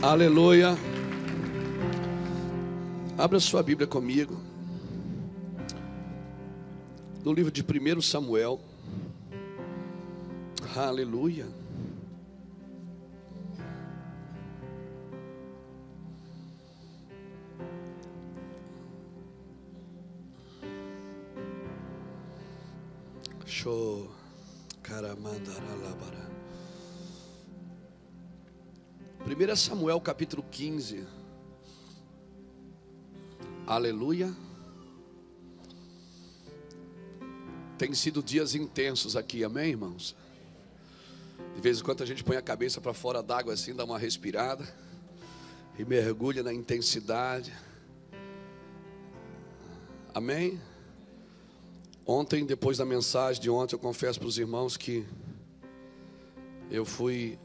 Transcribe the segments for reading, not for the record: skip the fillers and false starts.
Aleluia. Abra sua Bíblia comigo. No livro de 1 Samuel. Aleluia. Show. Caramandaralabara. 1 Samuel capítulo 15. Aleluia. Tem sido dias intensos aqui, amém, irmãos? De vez em quando a gente põe a cabeça para fora d'água assim, dá uma respirada e mergulha na intensidade. Amém? Ontem, depois da mensagem de ontem, eu confesso para os irmãos que eu fui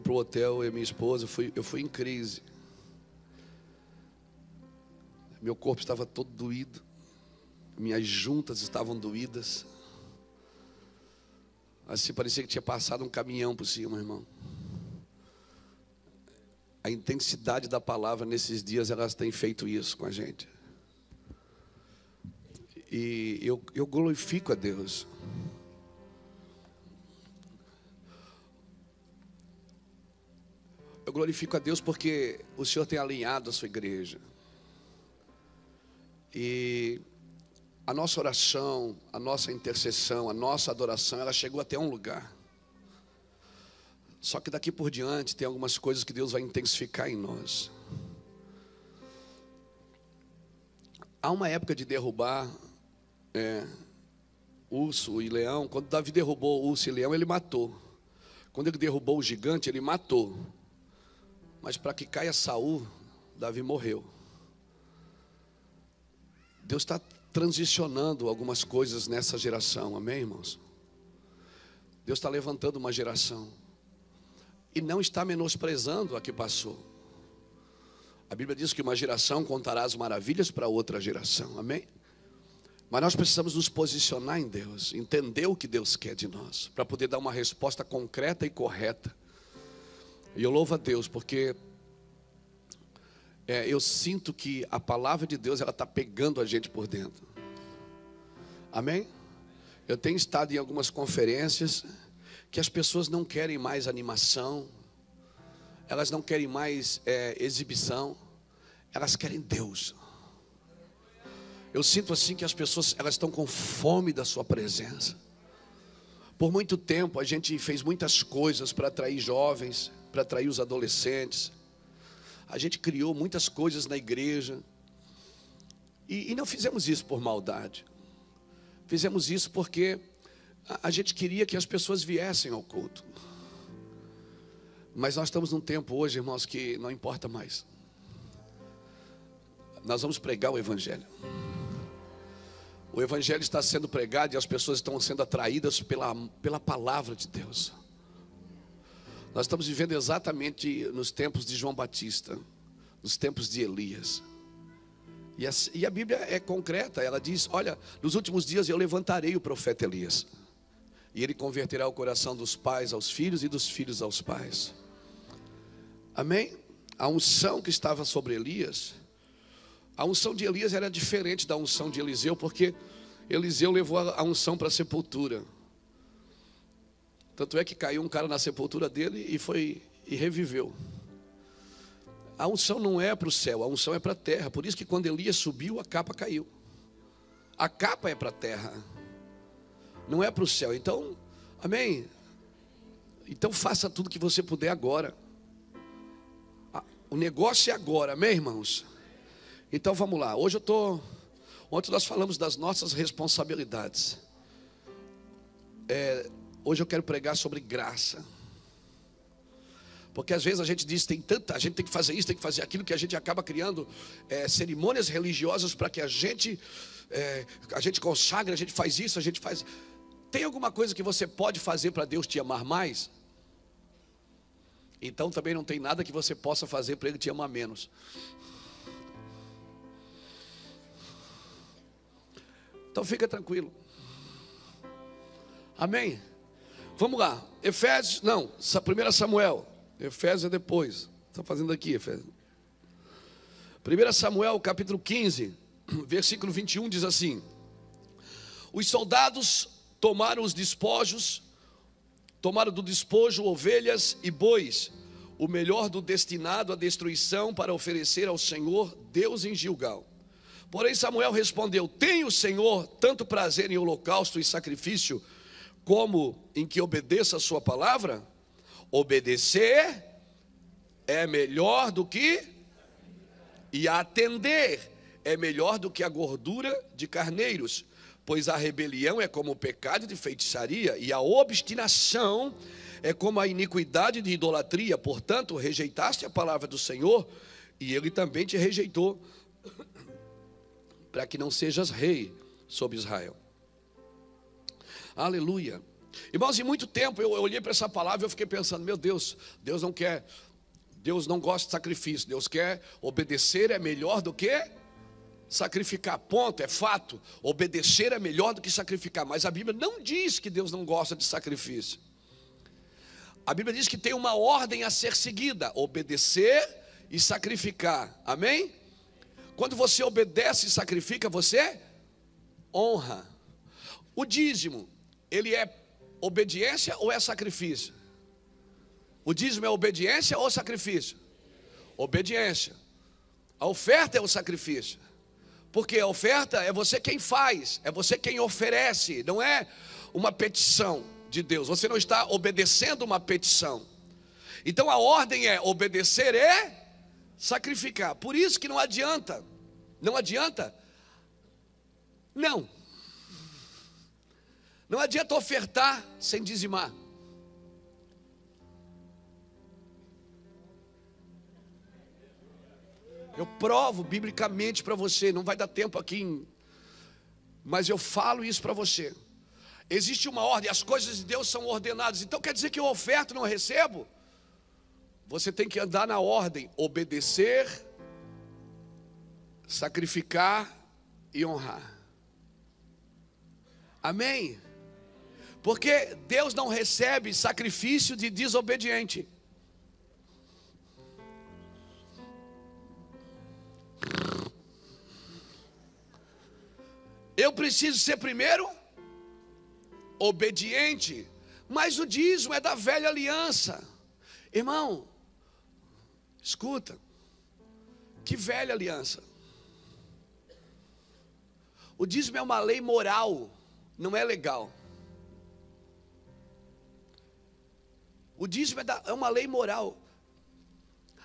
para o hotel e minha esposa, eu fui em crise. Meu corpo estava todo doído, minhas juntas estavam doídas. Assim parecia que tinha passado um caminhão por cima, irmão. A intensidade da palavra nesses dias, elas têm feito isso com a gente. E eu glorifico a Deus. Eu glorifico a Deus porque o Senhor tem alinhado a sua igreja. E a nossa oração, a nossa intercessão, a nossa adoração, ela chegou até um lugar. Só que daqui por diante tem algumas coisas que Deus vai intensificar em nós. Há uma época de derrubar urso e leão. Quando Davi derrubou urso e leão, ele matou. Quando ele derrubou o gigante, ele matou. Mas para que caia Saul, Davi morreu. Deus está transicionando algumas coisas nessa geração, amém, irmãos? Deus está levantando uma geração e não está menosprezando a que passou. A Bíblia diz que uma geração contará as maravilhas para outra geração, amém? Mas nós precisamos nos posicionar em Deus, entender o que Deus quer de nós, para poder dar uma resposta concreta e correta. E eu louvo a Deus porque eu sinto que a palavra de Deus, ela está pegando a gente por dentro. Amém? Eu tenho estado em algumas conferências que as pessoas não querem mais animação, elas não querem mais exibição, elas querem Deus. Eu sinto assim que as pessoas, elas estão com fome da sua presença. Por muito tempo a gente fez muitas coisas para atrair jovens, para atrair os adolescentes. A gente criou muitas coisas na igreja. E não fizemos isso por maldade. Fizemos isso porque a gente queria que as pessoas viessem ao culto. Mas nós estamos num tempo hoje, irmãos, que não importa mais. Nós vamos pregar o Evangelho. O Evangelho está sendo pregado e as pessoas estão sendo atraídas pela palavra de Deus. Nós estamos vivendo exatamente nos tempos de João Batista, nos tempos de Elias. E a Bíblia é concreta, ela diz, olha, nos últimos dias eu levantarei o profeta Elias. E ele converterá o coração dos pais aos filhos e dos filhos aos pais. Amém? A unção que estava sobre Elias, a unção de Elias era diferente da unção de Eliseu, porque Eliseu levou a unção para a sepultura. Tanto é que caiu um cara na sepultura dele e reviveu. A unção não é para o céu, a unção é para a terra. Por isso que quando Elias subiu, a capa caiu. A capa é para a terra, não é para o céu. Então, amém? Então faça tudo que você puder agora. O negócio é agora, amém, irmãos? Então vamos lá. Ontem nós falamos das nossas responsabilidades. Hoje eu quero pregar sobre graça. Porque às vezes a gente diz, a gente tem que fazer isso, tem que fazer aquilo, que a gente acaba criando cerimônias religiosas para que a gente consagre, a gente faz isso, a gente faz. Tem alguma coisa que você pode fazer para Deus te amar mais? Então também não tem nada que você possa fazer para Ele te amar menos. Então fica tranquilo. Amém? Vamos lá. 1 Samuel, Efésios é depois. Está fazendo aqui, Efésios. 1 Samuel, capítulo 15, versículo 21, diz assim: os soldados tomaram os despojos, tomaram do despojo ovelhas e bois, o melhor do destinado à destruição, para oferecer ao Senhor Deus em Gilgal. Porém Samuel respondeu: tem o Senhor tanto prazer em holocausto e sacrifício, como em que obedeça a sua palavra? Obedecer é melhor do que, e atender é melhor do que a gordura de carneiros, pois a rebelião é como o pecado de feitiçaria, e a obstinação é como a iniquidade de idolatria. Portanto, rejeitaste a palavra do Senhor, e ele também te rejeitou, para que não sejas rei sobre Israel. Aleluia. Irmãos, em muito tempo eu olhei para essa palavra e eu fiquei pensando: meu Deus, Deus não quer, Deus não gosta de sacrifício. Deus quer obedecer, é melhor do que sacrificar. Ponto, é fato. Obedecer é melhor do que sacrificar. Mas a Bíblia não diz que Deus não gosta de sacrifício. A Bíblia diz que tem uma ordem a ser seguida: obedecer e sacrificar. Amém? Quando você obedece e sacrifica, você honra. O dízimo, ele é obediência ou é sacrifício? O dízimo é obediência ou sacrifício? Obediência. A oferta é o sacrifício. Porque a oferta é você quem faz, é você quem oferece, não é uma petição de Deus. Você não está obedecendo uma petição. Então a ordem é obedecer e sacrificar. Por isso que não adianta. Não adianta. Não adianta ofertar sem dizimar. Eu provo biblicamente para você, não vai dar tempo aqui, mas eu falo isso para você. Existe uma ordem, as coisas de Deus são ordenadas. Então quer dizer que eu oferto e não recebo? Você tem que andar na ordem: obedecer, sacrificar e honrar. Amém? Porque Deus não recebe sacrifício de desobediente. Eu preciso ser primeiro obediente, mas o dízimo é da velha aliança. Irmão, escuta, que velha aliança. O dízimo é uma lei moral, não é legal. O dízimo é uma lei moral.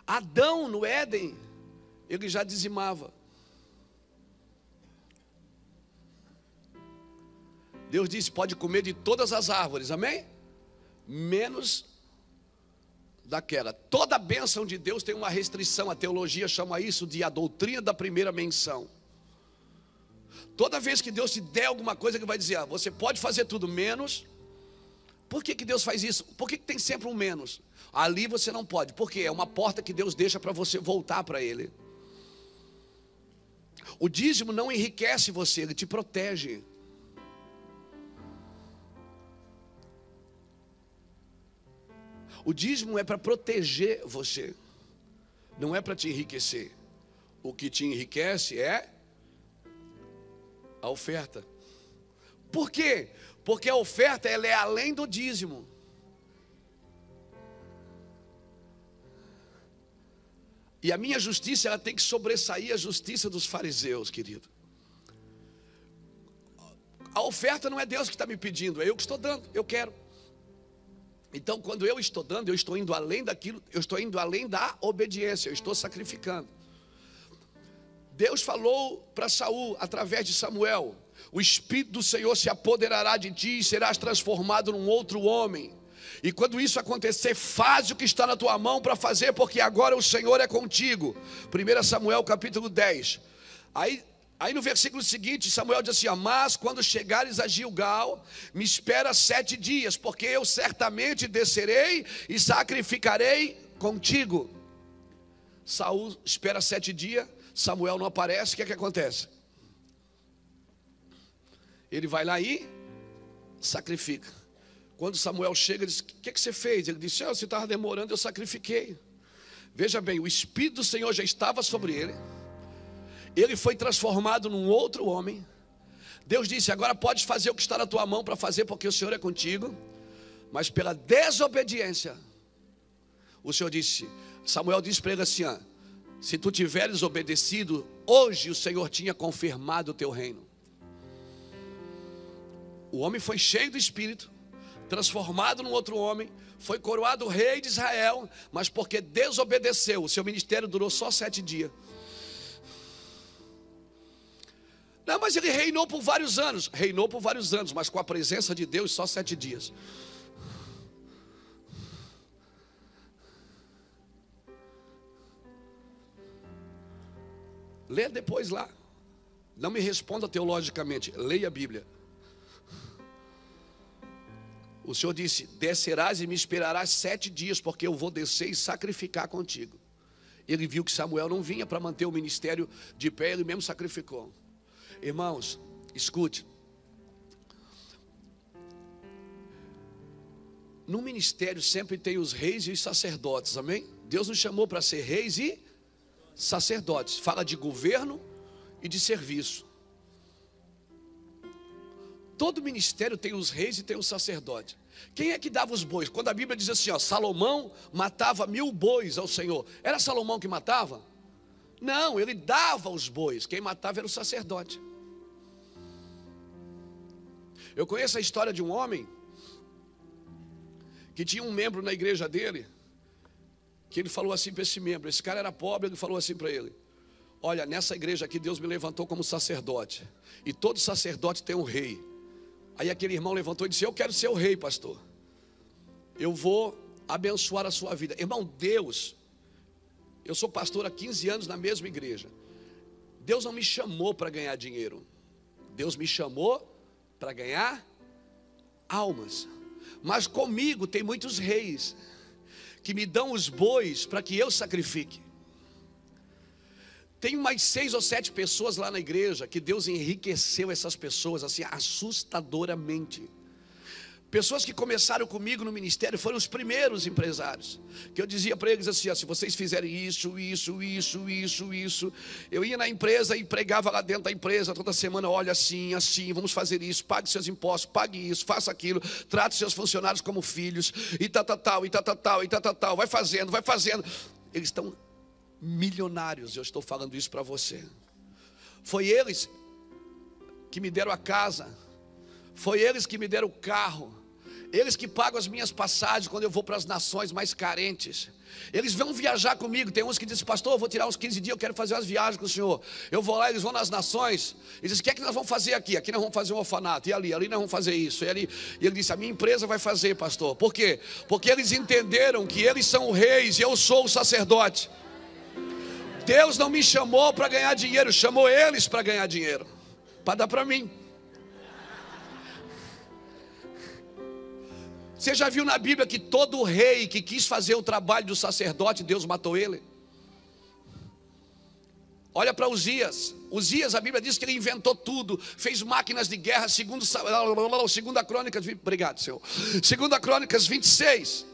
Adão no Éden, ele já dizimava. Deus disse: pode comer de todas as árvores, amém? Menos daquela. Toda a bênção de Deus tem uma restrição. A teologia chama isso de a doutrina da primeira menção. Toda vez que Deus te der alguma coisa, que vai dizer: você pode fazer tudo menos. Por que Deus faz isso? Por que tem sempre um menos? Ali você não pode, porque é uma porta que Deus deixa para você voltar para Ele. O dízimo não enriquece você, ele te protege. O dízimo é para proteger você, não é para te enriquecer. O que te enriquece é a oferta. Por quê? Porque a oferta, ela é além do dízimo. E a minha justiça, ela tem que sobressair a justiça dos fariseus, querido. A oferta não é Deus que está me pedindo, é eu que estou dando, eu quero. Então, quando eu estou dando, eu estou indo além daquilo, eu estou indo além da obediência, eu estou sacrificando. Deus falou para Saul, através de Samuel: o Espírito do Senhor se apoderará de ti e serás transformado num outro homem. E quando isso acontecer, faz o que está na tua mão para fazer, porque agora o Senhor é contigo. 1 Samuel capítulo 10. Aí no versículo seguinte, Samuel diz assim: mas quando chegares a Gilgal, me espera 7 dias, porque eu certamente descerei e sacrificarei contigo. Saul espera 7 dias, Samuel não aparece. O que é que acontece? Ele vai lá e sacrifica. Quando Samuel chega, ele diz: o que você fez? Ele disse: você estava demorando, eu sacrifiquei. Veja bem, o Espírito do Senhor já estava sobre ele. Ele foi transformado num outro homem. Deus disse: agora podes fazer o que está na tua mão para fazer, porque o Senhor é contigo. Mas pela desobediência, o Senhor disse, Samuel disse para ele assim: se tu tiveres obedecido, hoje o Senhor tinha confirmado o teu reino. O homem foi cheio do Espírito, transformado num outro homem, foi coroado rei de Israel, mas porque desobedeceu, o seu ministério durou só 7 dias. Não, mas ele reinou por vários anos. Reinou por vários anos, mas com a presença de Deus só 7 dias. Lê depois lá. Não me responda teologicamente, leia a Bíblia. O Senhor disse: descerás e me esperarás 7 dias, porque eu vou descer e sacrificar contigo. Ele viu que Samuel não vinha para manter o ministério de pé, ele mesmo sacrificou. Irmãos, escute. No ministério sempre tem os reis e os sacerdotes, amém? Deus nos chamou para ser reis e sacerdotes. Fala de governo e de serviço. Todo ministério tem os reis e tem os sacerdotes. Quem é que dava os bois? Quando a Bíblia diz assim, Salomão matava 1000 bois ao Senhor. Era Salomão que matava? Não, ele dava os bois. Quem matava era o sacerdote. Eu conheço a história de um homem que tinha um membro na igreja dele, que ele falou assim para esse membro, esse cara era pobre, ele falou assim para ele: olha, nessa igreja aqui Deus me levantou como sacerdote, e todo sacerdote tem um rei. Aí aquele irmão levantou e disse: eu quero ser o rei, pastor, eu vou abençoar a sua vida. Irmão, Deus, eu sou pastor há 15 anos na mesma igreja. Deus não me chamou para ganhar dinheiro, Deus me chamou para ganhar almas. Mas comigo tem muitos reis que me dão os bois para que eu sacrifique. Tem mais 6 ou 7 pessoas lá na igreja que Deus enriqueceu essas pessoas assim assustadoramente. Pessoas que começaram comigo no ministério foram os primeiros empresários. Que eu dizia para eles assim: se vocês fizerem isso. Eu ia na empresa e pregava lá dentro da empresa toda semana: olha, assim, vamos fazer isso, pague seus impostos, pague isso, faça aquilo, trate seus funcionários como filhos, e tal, vai fazendo. Eles estão milionários, eu estou falando isso para você. Foi eles que me deram a casa, foi eles que me deram o carro, eles que pagam as minhas passagens quando eu vou para as nações mais carentes. Eles vão viajar comigo. Tem uns que dizem: pastor, eu vou tirar uns 15 dias, eu quero fazer umas viagens com o senhor. Eu vou lá, eles vão nas nações e dizem: o que é que nós vamos fazer aqui? Aqui nós vamos fazer um orfanato, e ali nós vamos fazer isso. E ele disse: a minha empresa vai fazer, pastor. Por quê? Porque eles entenderam que eles são reis e eu sou o sacerdote. Deus não me chamou para ganhar dinheiro, chamou eles para ganhar dinheiro, para dar para mim. Você já viu na Bíblia que todo rei que quis fazer o trabalho do sacerdote, Deus matou ele? Olha para Uzias. Uzias, a Bíblia diz que ele inventou tudo, fez máquinas de guerra, segundo Crônicas, obrigado, Senhor. 2 Crônicas 26.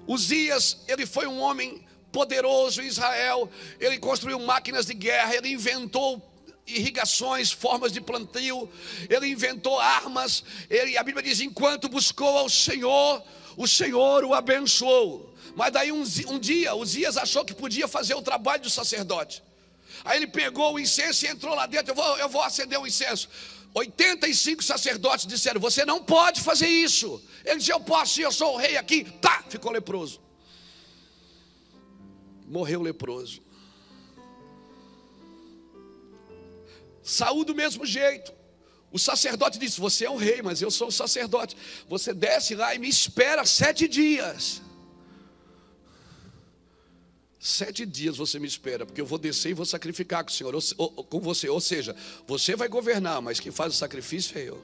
Uzias, ele foi um homem poderoso em Israel. Ele construiu máquinas de guerra, ele inventou irrigações, formas de plantio, ele inventou armas. A Bíblia diz: enquanto buscou ao Senhor, o Senhor o abençoou. Mas daí um dia Uzias achou que podia fazer o trabalho do sacerdote. Aí ele pegou o incenso e entrou lá dentro: eu vou acender o incenso. 85 sacerdotes disseram: você não pode fazer isso. Ele disse: eu posso, eu sou o rei aqui. Tá, ficou leproso. Morreu leproso. Saúl do mesmo jeito. O sacerdote disse: você é o rei, mas eu sou o sacerdote. Você desce lá e me espera 7 dias. 7 dias você me espera, porque eu vou descer e vou sacrificar com o Senhor, com você. Ou seja, você vai governar, mas quem faz o sacrifício é eu.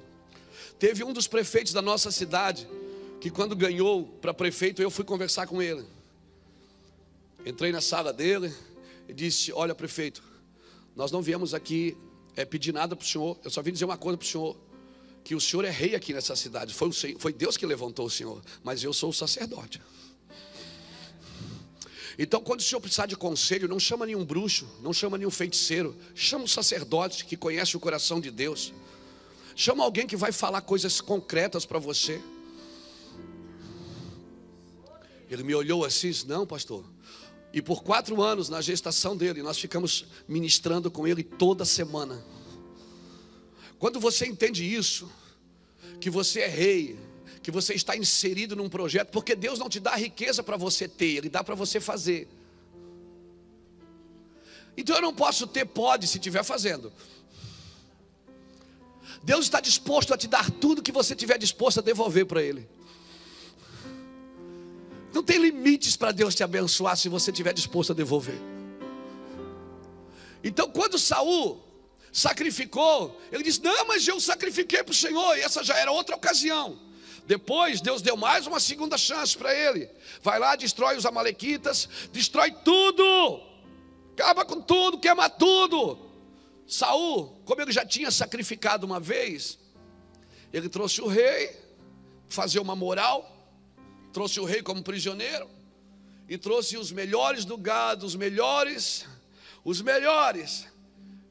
Teve um dos prefeitos da nossa cidade que, quando ganhou para prefeito, eu fui conversar com ele. Entrei na sala dele e disse: olha, prefeito, nós não viemos aqui pedir nada para o senhor, eu só vim dizer uma coisa para o senhor. que o senhor é rei aqui nessa cidade. Foi Deus que levantou o senhor, mas eu sou o sacerdote. Então, quando o senhor precisar de conselho, não chama nenhum bruxo, não chama nenhum feiticeiro, chama um sacerdote que conhece o coração de Deus. Chama alguém que vai falar coisas concretas para você. Ele me olhou assim e disse: não, pastor. E por 4 anos, na gestação dele, nós ficamos ministrando com ele toda semana. Quando você entende isso, que você é rei, que você está inserido num projeto, porque Deus não te dá riqueza para você ter, Ele dá para você fazer. Então eu não posso ter pode se estiver fazendo. Deus está disposto a te dar tudo que você estiver disposto a devolver para Ele. Não tem limites para Deus te abençoar se você estiver disposto a devolver. Então quando Saul sacrificou, ele disse: não, mas eu sacrifiquei para o Senhor, e essa já era outra ocasião. Depois Deus deu mais uma segunda chance para ele. Vai lá, destrói os amalequitas, destrói tudo, acaba com tudo, queima tudo. Saul, como ele já tinha sacrificado uma vez, ele trouxe o rei, fazer uma moral, trouxe o rei como prisioneiro, e trouxe os melhores do gado, os melhores.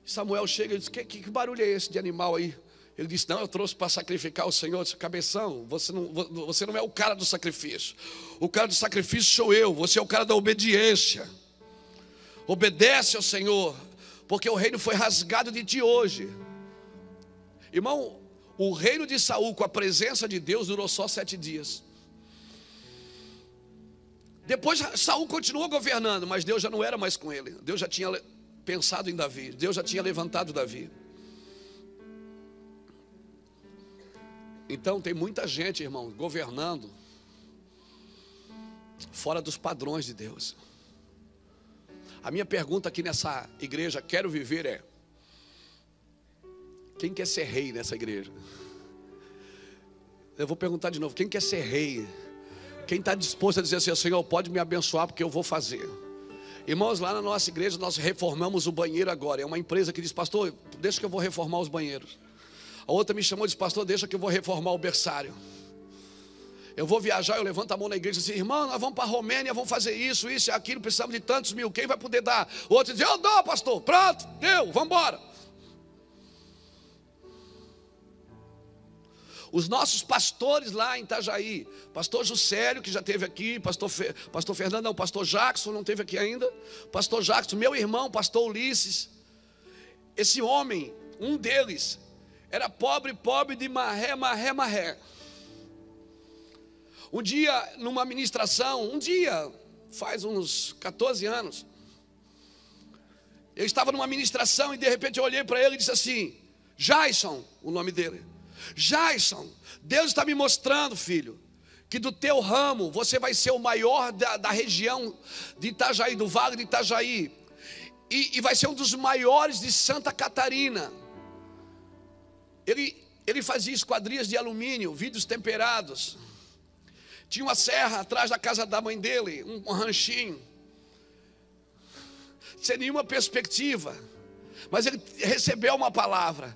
Samuel chega e diz: que barulho é esse de animal aí? Ele disse: não, eu trouxe para sacrificar o Senhor. Eu disse: cabeção, você não é o cara do sacrifício. O cara do sacrifício sou eu, você é o cara da obediência. Obedece ao Senhor, porque o reino foi rasgado de ti hoje. Irmão, o reino de Saul com a presença de Deus durou só 7 dias. Depois Saul continuou governando, mas Deus já não era mais com ele. Deus já tinha pensado em Davi, Deus já tinha levantado Davi. Então tem muita gente, irmão, governando fora dos padrões de Deus. A minha pergunta aqui nessa igreja, Quero Viver, é: quem quer ser rei nessa igreja? Eu vou perguntar de novo: quem quer ser rei? Quem está disposto a dizer assim: Senhor, pode me abençoar porque eu vou fazer. Irmãos, lá na nossa igreja nós reformamos o banheiro agora. É uma empresa que diz: pastor, deixa que eu vou reformar os banheiros. A outra me chamou e disse: pastor, deixa que eu vou reformar o berçário. Eu vou viajar, eu levanto a mão na igreja e digo assim: irmão, nós vamos para a Romênia, vamos fazer isso e aquilo, precisamos de tantos mil, quem vai poder dar? O outro diz: eu dou, pastor, pronto, deu, vamos embora. Os nossos pastores lá em Itajaí, pastor Juscelio, que já esteve aqui, pastor Fernando, não, pastor Jackson não esteve aqui ainda, pastor Jackson, meu irmão, pastor Ulisses. Esse homem, um deles, era pobre de marré. Um dia, numa ministração, faz uns 14 anos, eu estava numa ministração e de repente eu olhei para ele e disse assim: Jason, o nome dele: Jason, Deus está me mostrando, filho, que do teu ramo você vai ser o maior da região de Itajaí, do Vale de Itajaí, e vai ser um dos maiores de Santa Catarina. Ele fazia esquadrias de alumínio, vidros temperados. Tinha uma serra atrás da casa da mãe dele, um ranchinho, sem nenhuma perspectiva. Mas ele recebeu uma palavra.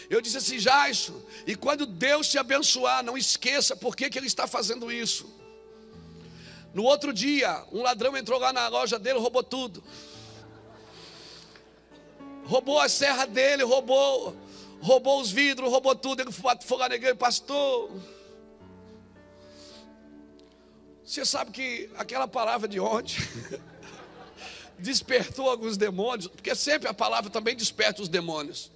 Eu disse assim: Jason, e quando Deus te abençoar, não esqueça por que Ele está fazendo isso. No outro dia, um ladrão entrou lá na loja dele, roubou tudo. Roubou a serra dele, roubou os vidros, roubou tudo. Ele foi lá na igreja: pastor, você sabe que aquela palavra de ontem despertou alguns demônios, porque sempre a palavra também desperta os demônios.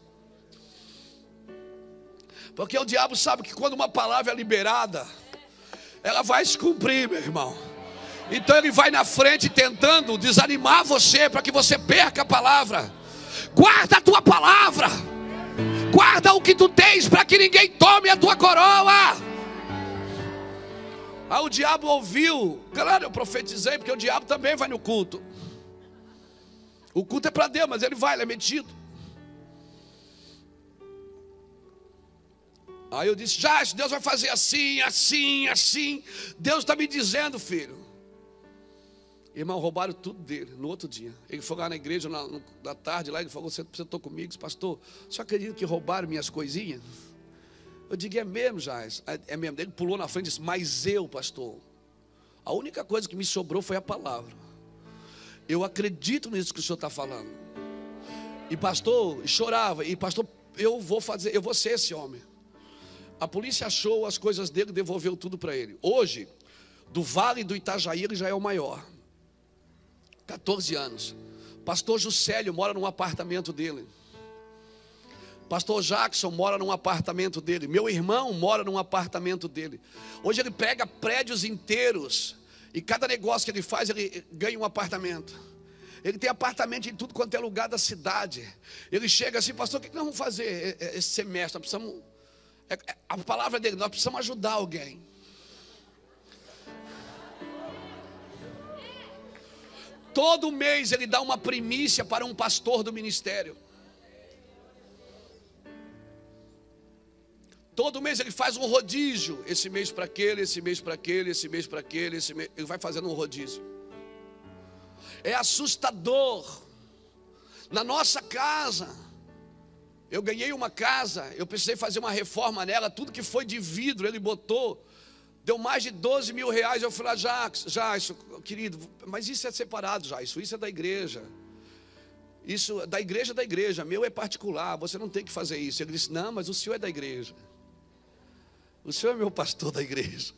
Porque o diabo sabe que quando uma palavra é liberada, ela vai se cumprir, meu irmão. Então ele vai na frente tentando desanimar você, para que você perca a palavra. Guarda a tua palavra, guarda o que tu tens, para que ninguém tome a tua coroa. Aí o diabo ouviu. Claro, eu profetizei, porque o diabo também vai no culto. O culto é para Deus, mas ele vai, ele é metido. Aí eu disse: já, Deus vai fazer assim. Deus está me dizendo, filho. Irmão, roubaram tudo dele no outro dia. Ele foi lá na igreja da tarde, lá ele falou: você estou comigo? Disse: pastor, você acredita que roubaram minhas coisinhas? Eu digo, é mesmo, Jais? É mesmo. Ele pulou na frente e disse, mas eu, pastor, a única coisa que me sobrou foi a palavra. Eu acredito nisso que o senhor está falando. E pastor, chorava. E pastor, eu vou ser esse homem. A polícia achou as coisas dele e devolveu tudo para ele. Hoje, do Vale do Itajaí, ele já é o maior. 14 anos. Pastor Juscelio mora num apartamento dele. Pastor Jackson mora num apartamento dele. Meu irmão mora num apartamento dele. Hoje ele pega prédios inteiros. E cada negócio que ele faz, ele ganha um apartamento. Ele tem apartamento em tudo quanto é lugar da cidade. Ele chega assim, pastor, o que nós vamos fazer esse semestre? Nós precisamos, a palavra dele, nós precisamos ajudar alguém. Todo mês ele dá uma primícia para um pastor do ministério. Todo mês ele faz um rodízio. Esse mês para aquele, esse mês para aquele, esse mês para aquele, esse mês. Ele vai fazendo um rodízio. É assustador. Na nossa casa, eu ganhei uma casa, eu precisei fazer uma reforma nela. Tudo que foi de vidro ele botou. Deu mais de 12 mil reais. Eu falei, já, isso, querido, mas isso é separado já, isso é da igreja. Isso da igreja, meu é particular, você não tem que fazer isso. Ele disse, não, mas o senhor é da igreja. O senhor é meu pastor da igreja.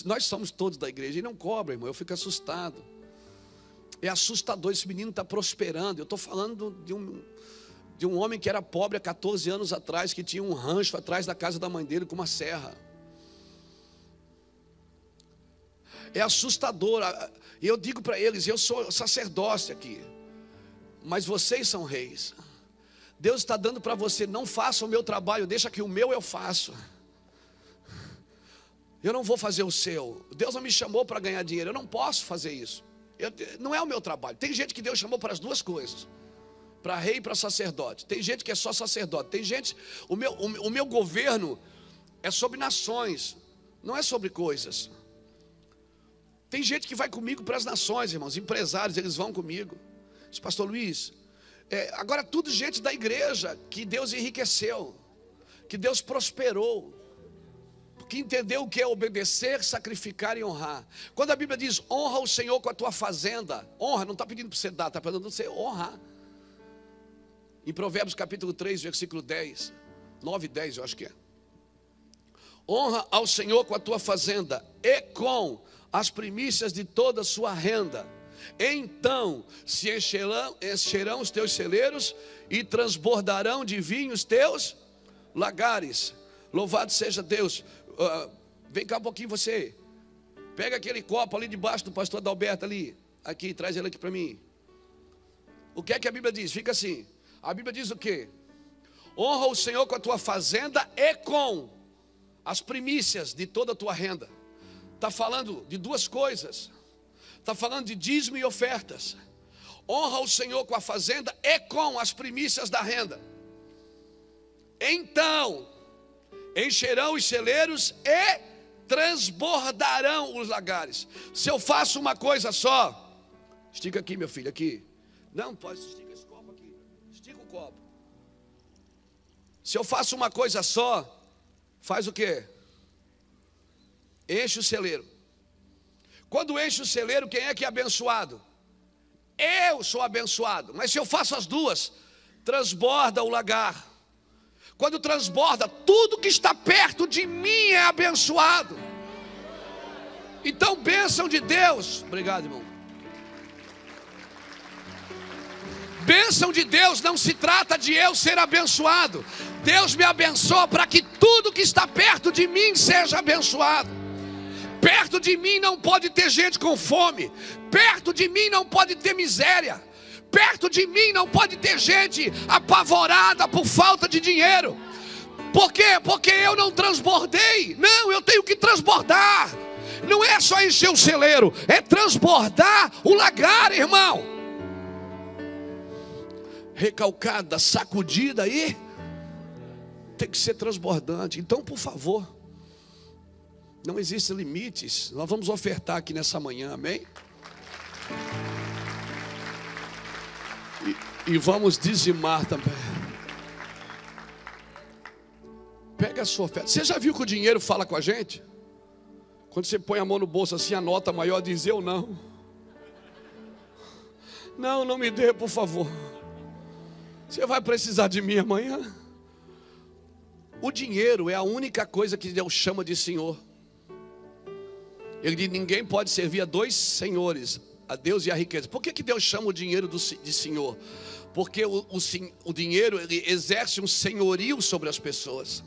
Nós somos todos da igreja. E não cobra, irmão, eu fico assustado. É assustador, esse menino está prosperando. Eu estou falando de um homem que era pobre há 14 anos atrás, que tinha um rancho atrás da casa da mãe dele com uma serra. É assustador. E eu digo para eles, eu sou sacerdócio aqui, mas vocês são reis. Deus está dando para você, não faça o meu trabalho, deixa que o meu eu faço. Eu não vou fazer o seu. Deus não me chamou para ganhar dinheiro, eu não posso fazer isso. Não é o meu trabalho. Tem gente que Deus chamou para as duas coisas, para rei e para sacerdote. Tem gente que é só sacerdote. Tem gente, o meu governo é sobre nações, não é sobre coisas. Tem gente que vai comigo para as nações, irmãos, empresários, eles vão comigo. Diz, pastor Luiz, agora tudo gente da igreja que Deus enriqueceu, que Deus prosperou, que entendeu o que é obedecer, sacrificar e honrar. Quando a Bíblia diz, honra o Senhor com a tua fazenda, honra, não está pedindo para você dar, está pedindo para você honrar. Em Provérbios capítulo 3, versículo 10, 9 e 10 eu acho que é. Honra ao Senhor com a tua fazenda e com as primícias de toda a sua renda. Então se encherão os teus celeiros e transbordarão de vinho os teus lagares. Louvado seja Deus. Vem cá um pouquinho você. Pega aquele copo ali debaixo do pastor Adalberto ali. Aqui, traz ele aqui para mim. O que é que a Bíblia diz? Fica assim. A Bíblia diz o quê? Honra o Senhor com a tua fazenda e com as primícias de toda a tua renda. Está falando de duas coisas. Está falando de dízimo e ofertas. Honra o Senhor com a fazenda e com as primícias da renda. Então encherão os celeiros e transbordarão os lagares. Se eu faço uma coisa só, estica aqui, meu filho, aqui. Não, pode, estica esse copo aqui. Estica o copo. Se eu faço uma coisa só, faz o quê? Enche o celeiro. Quando enche o celeiro, quem é que é abençoado? Eu sou abençoado. Mas se eu faço as duas, transborda o lagar. Quando transborda, tudo que está perto de mim é abençoado. Então, bênção de Deus. Obrigado, irmão. Bênção de Deus não se trata de eu ser abençoado. Deus me abençoa para que tudo que está perto de mim seja abençoado. Perto de mim não pode ter gente com fome. Perto de mim não pode ter miséria. Perto de mim não pode ter gente apavorada por falta de dinheiro. Por quê? Porque eu não transbordei. Não, eu tenho que transbordar. Não é só encher o celeiro, é transbordar o lagar, irmão. Recalcada, sacudida aí, tem que ser transbordante. Então, por favor, não existem limites. Nós vamos ofertar aqui nessa manhã, amém? E vamos dizimar também. Pega a sua oferta. Você já viu que o dinheiro fala com a gente? Quando você põe a mão no bolso assim, a nota maior diz: eu não. Não, não me dê, por favor. Você vai precisar de mim amanhã. O dinheiro é a única coisa que Deus chama de Senhor. Ele diz: ninguém pode servir a dois senhores, a Deus e a riqueza. Por que Deus chama o dinheiro de Senhor? Porque o dinheiro, ele exerce um senhorio sobre as pessoas.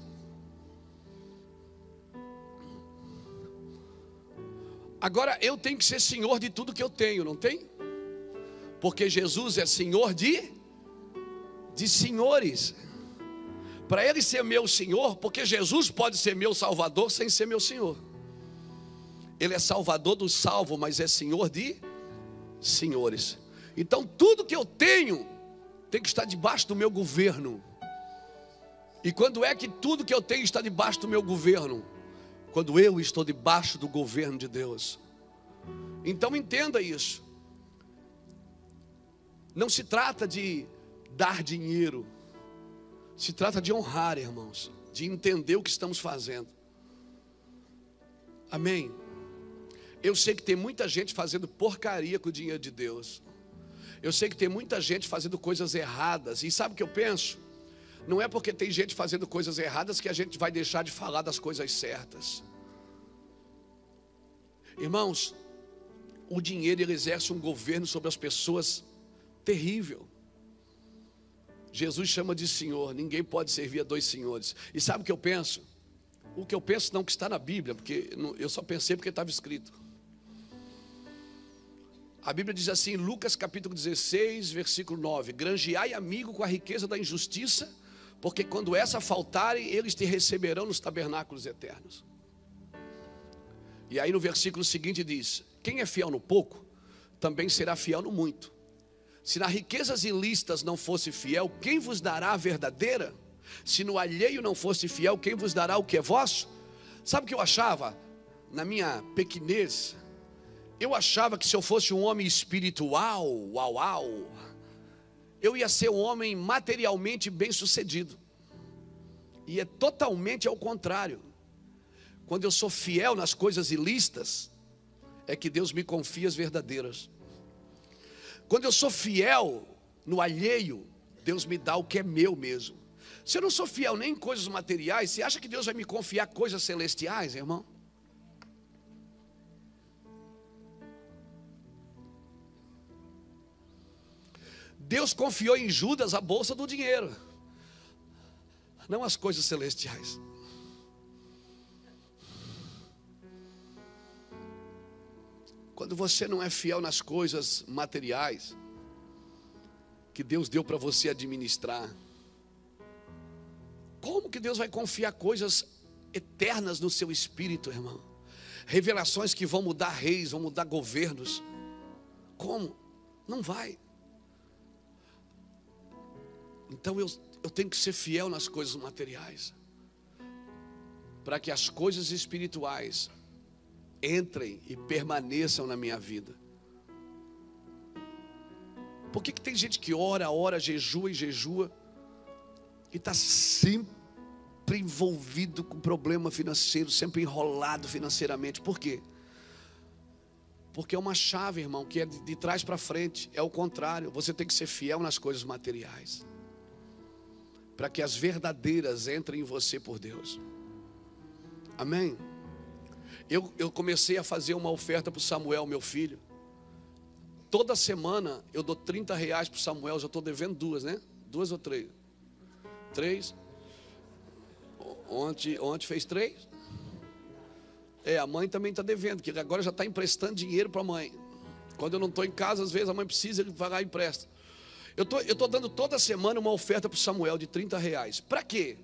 Agora eu tenho que ser senhor de tudo que eu tenho, não tem? Porque Jesus é senhor de senhores. Para ele ser meu senhor, porque Jesus pode ser meu salvador sem ser meu senhor. Ele é salvador dos salvos, mas é senhor de senhores. Então tudo que eu tenho tem que estar debaixo do meu governo. E quando é que tudo que eu tenho está debaixo do meu governo? Quando eu estou debaixo do governo de Deus. Então entenda isso. Não se trata de dar dinheiro. Se trata de honrar, irmãos. De entender o que estamos fazendo. Amém? Eu sei que tem muita gente fazendo porcaria com o dinheiro de Deus. Eu sei que tem muita gente fazendo coisas erradas. E sabe o que eu penso? Não é porque tem gente fazendo coisas erradas que a gente vai deixar de falar das coisas certas. Irmãos, o dinheiro, ele exerce um governo sobre as pessoas terrível. Jesus chama de Senhor. Ninguém pode servir a dois senhores. E sabe o que eu penso? O que eu penso não que está na Bíblia, porque eu só pensei porque estava escrito. A Bíblia diz assim, Lucas capítulo 16, versículo 9: granjeai amigo com a riqueza da injustiça, porque quando essa faltarem, eles te receberão nos tabernáculos eternos. E aí no versículo seguinte diz: quem é fiel no pouco, também será fiel no muito. Se nas riquezas ilícitas não fosse fiel, quem vos dará a verdadeira? Se no alheio não fosse fiel, quem vos dará o que é vosso? Sabe o que eu achava? Na minha pequenez, eu achava que se eu fosse um homem espiritual, eu ia ser um homem materialmente bem sucedido. E é totalmente ao contrário. Quando eu sou fiel nas coisas ilícitas, é que Deus me confia as verdadeiras. Quando eu sou fiel no alheio, Deus me dá o que é meu mesmo. Se eu não sou fiel nem em coisas materiais, você acha que Deus vai me confiar coisas celestiais, irmão? Deus confiou em Judas a bolsa do dinheiro, não as coisas celestiais. Quando você não é fiel nas coisas materiais que Deus deu para você administrar, como que Deus vai confiar coisas eternas no seu espírito, irmão? Revelações que vão mudar reis, vão mudar governos. Como? Não vai. Então eu tenho que ser fiel nas coisas materiais, para que as coisas espirituais entrem e permaneçam na minha vida. Por que tem gente que ora, jejua e jejua, e está sempre envolvido com problema financeiro, sempre enrolado financeiramente? Por quê? Porque é uma chave, irmão, que é de trás para frente. É o contrário. Você tem que ser fiel nas coisas materiais, para que as verdadeiras entrem em você por Deus. Amém? Eu comecei a fazer uma oferta para o Samuel, meu filho. Toda semana eu dou R$30 para o Samuel. Já estou devendo 2, né? 2 ou 3? 3. Ontem fez 3. A mãe também está devendo, que agora já está emprestando dinheiro para a mãe. Quando eu não estou em casa, às vezes a mãe precisa, ele vai lá e empresta. Eu estou dando toda semana uma oferta para o Samuel de R$30. Para quê?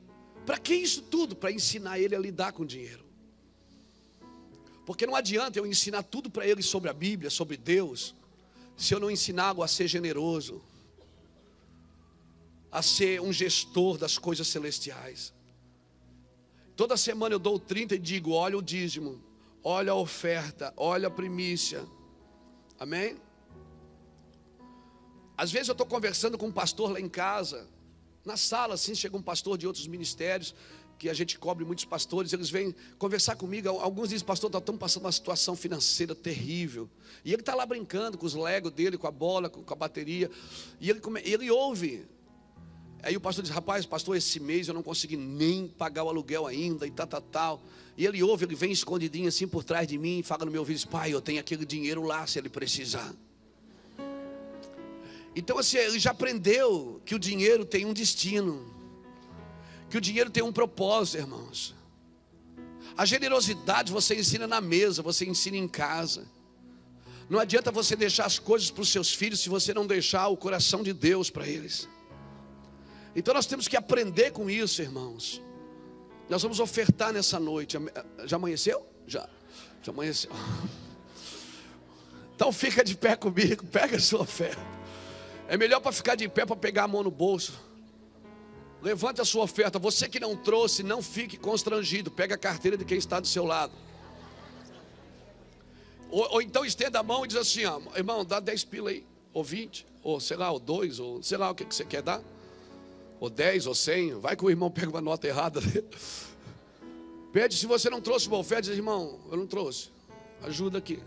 Para que isso tudo? Para ensinar ele a lidar com dinheiro. Porque não adianta eu ensinar tudo para ele sobre a Bíblia, sobre Deus, se eu não ensinar a ser generoso, a ser um gestor das coisas celestiais. Toda semana eu dou 30 e digo: olha o dízimo, olha a oferta, olha a primícia. Amém? Às vezes eu estou conversando com um pastor lá em casa, na sala assim, chega um pastor de outros ministérios, que a gente cobre muitos pastores, eles vêm conversar comigo. Alguns dizem, pastor, estamos passando uma situação financeira terrível. E ele está lá brincando com os Legos dele, com a bola, com a bateria. E ele ouve. Aí o pastor diz, rapaz, pastor, esse mês eu não consegui nem pagar o aluguel ainda e tal. E ele ouve, ele vem escondidinho assim por trás de mim e fala no meu ouvido, pai, eu tenho aquele dinheiro lá se ele precisar. Então assim, ele já aprendeu que o dinheiro tem um destino, que o dinheiro tem um propósito, irmãos. A generosidade você ensina na mesa, você ensina em casa. Não adianta você deixar as coisas para os seus filhos se você não deixar o coração de Deus para eles. Então nós temos que aprender com isso, irmãos. Nós vamos ofertar nessa noite. Já amanheceu? Já amanheceu. Então fica de pé comigo, pega a sua oferta. É melhor para ficar de pé, para pegar a mão no bolso. Levante a sua oferta. Você que não trouxe, não fique constrangido. Pega a carteira de quem está do seu lado. Ou então estenda a mão e diz assim, ó, irmão, dá 10 pila aí, ou 20, ou sei lá, ou 2, ou sei lá o que você quer dar. Ou 10, ou 100, vai que o irmão pega uma nota errada. Pede, se você não trouxe uma oferta, diz, irmão, eu não trouxe, ajuda aqui.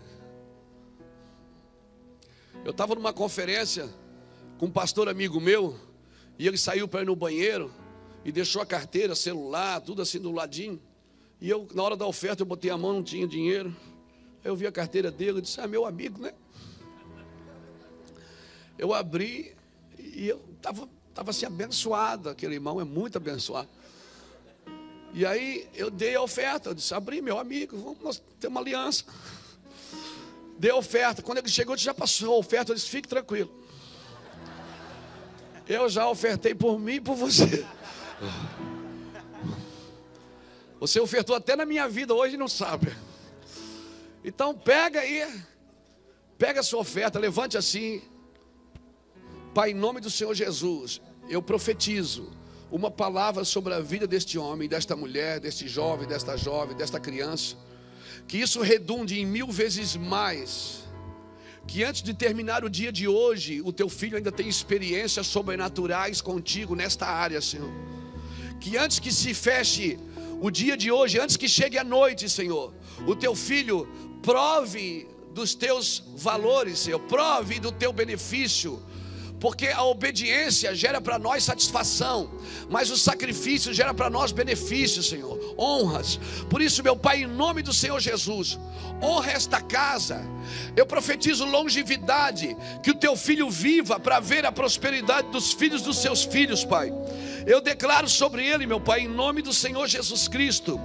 Eu estava numa conferência com um pastor amigo meu, e ele saiu para ir no banheiro, e deixou a carteira, celular, tudo assim do ladinho. E eu, na hora da oferta, eu botei a mão, não tinha dinheiro. Aí eu vi a carteira dele, eu disse, meu amigo, né? Eu abri, e eu estava assim abençoado, aquele irmão é muito abençoado. E aí eu dei a oferta, eu disse, abri, meu amigo, vamos ter uma aliança. Dei a oferta, quando ele chegou, já passou a oferta, eu disse, fique tranquilo. Eu já ofertei por mim e por você. Você ofertou até na minha vida hoje e não sabe. Então pega aí, pega a sua oferta, levante assim. Pai, em nome do Senhor Jesus, eu profetizo uma palavra sobre a vida deste homem, desta mulher, deste jovem, desta criança. Que isso redunde em 1000 vezes mais. Que antes de terminar o dia de hoje, o teu filho ainda tem experiências sobrenaturais contigo nesta área, Senhor. Que antes que se feche o dia de hoje, antes que chegue a noite, Senhor, o teu filho prove dos teus valores, Senhor, prove do teu benefício. Porque a obediência gera para nós satisfação, mas o sacrifício gera para nós benefícios, Senhor, honras. Por isso, meu Pai, em nome do Senhor Jesus, honra esta casa. Eu profetizo longevidade, que o teu filho viva para ver a prosperidade dos filhos dos seus filhos, Pai. Eu declaro sobre ele, meu Pai, em nome do Senhor Jesus Cristo,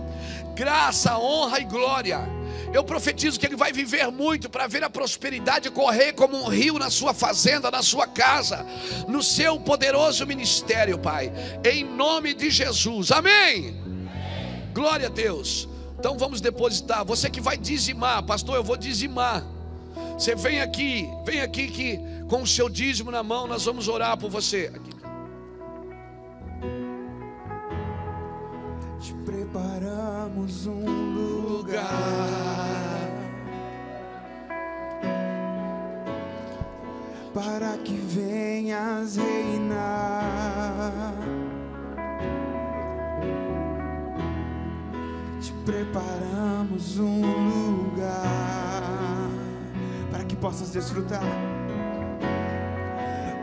graça, honra e glória. Eu profetizo que ele vai viver muito para ver a prosperidade correr como um rio na sua fazenda, na sua casa, no seu poderoso ministério, Pai, em nome de Jesus, amém? Glória a Deus. Então vamos depositar. Você que vai dizimar, pastor, eu vou dizimar. Você vem aqui que com o seu dízimo na mão nós vamos orar por você. Aqui. Te preparamos um lugar para que venhas reinar. Te preparamos um lugar para que possas desfrutar.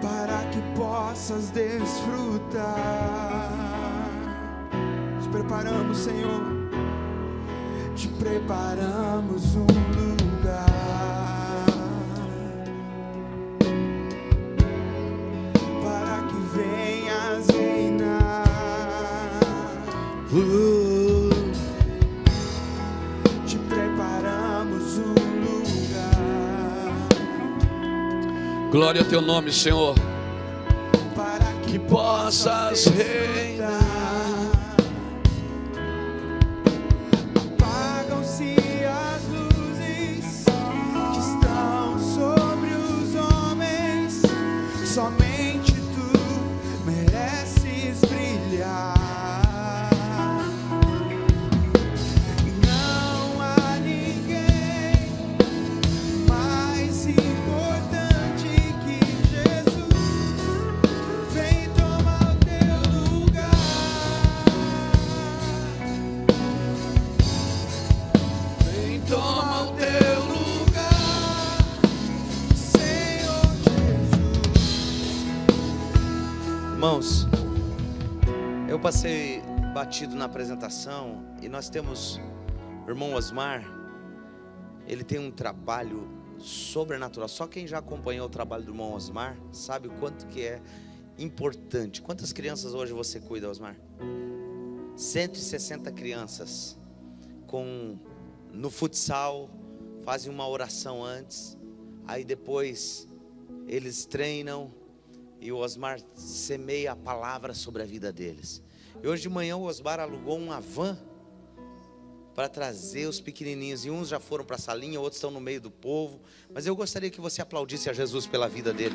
Para que possas desfrutar. Te preparamos, Senhor. Te preparamos um lugar para que venhas reinar. Te preparamos um lugar. Glória ao teu nome, Senhor. Para que possas reinar. Somente tu mereces brilhar. Não há ninguém mais importante que Jesus. Vem tomar o teu lugar. Irmãos, eu passei batido na apresentação e nós temos o irmão Osmar. Ele tem um trabalho sobrenatural. Só quem já acompanhou o trabalho do irmão Osmar sabe o quanto que é importante. Quantas crianças hoje você cuida, Osmar? 160 crianças. No futsal, fazem uma oração antes, aí depois eles treinam e o Osmar semeia a palavra sobre a vida deles. E hoje de manhã o Osmar alugou uma van para trazer os pequenininhos, e uns já foram para a salinha, outros estão no meio do povo, mas eu gostaria que você aplaudisse a Jesus pela vida dele.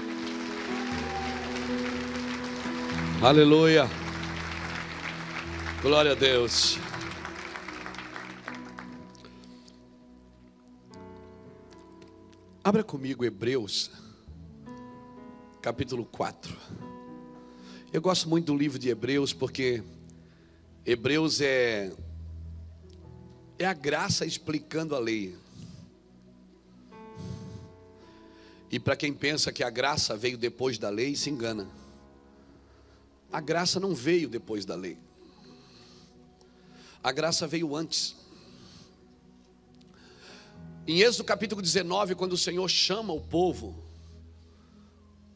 Aleluia, glória a Deus. Abra comigo Hebreus, capítulo 4. Eu gosto muito do livro de Hebreus, porque Hebreus é a graça explicando a lei. E para quem pensa que a graça veio depois da lei, se engana. A graça não veio depois da lei. A graça veio antes. Em Êxodo capítulo 19, quando o Senhor chama o povo,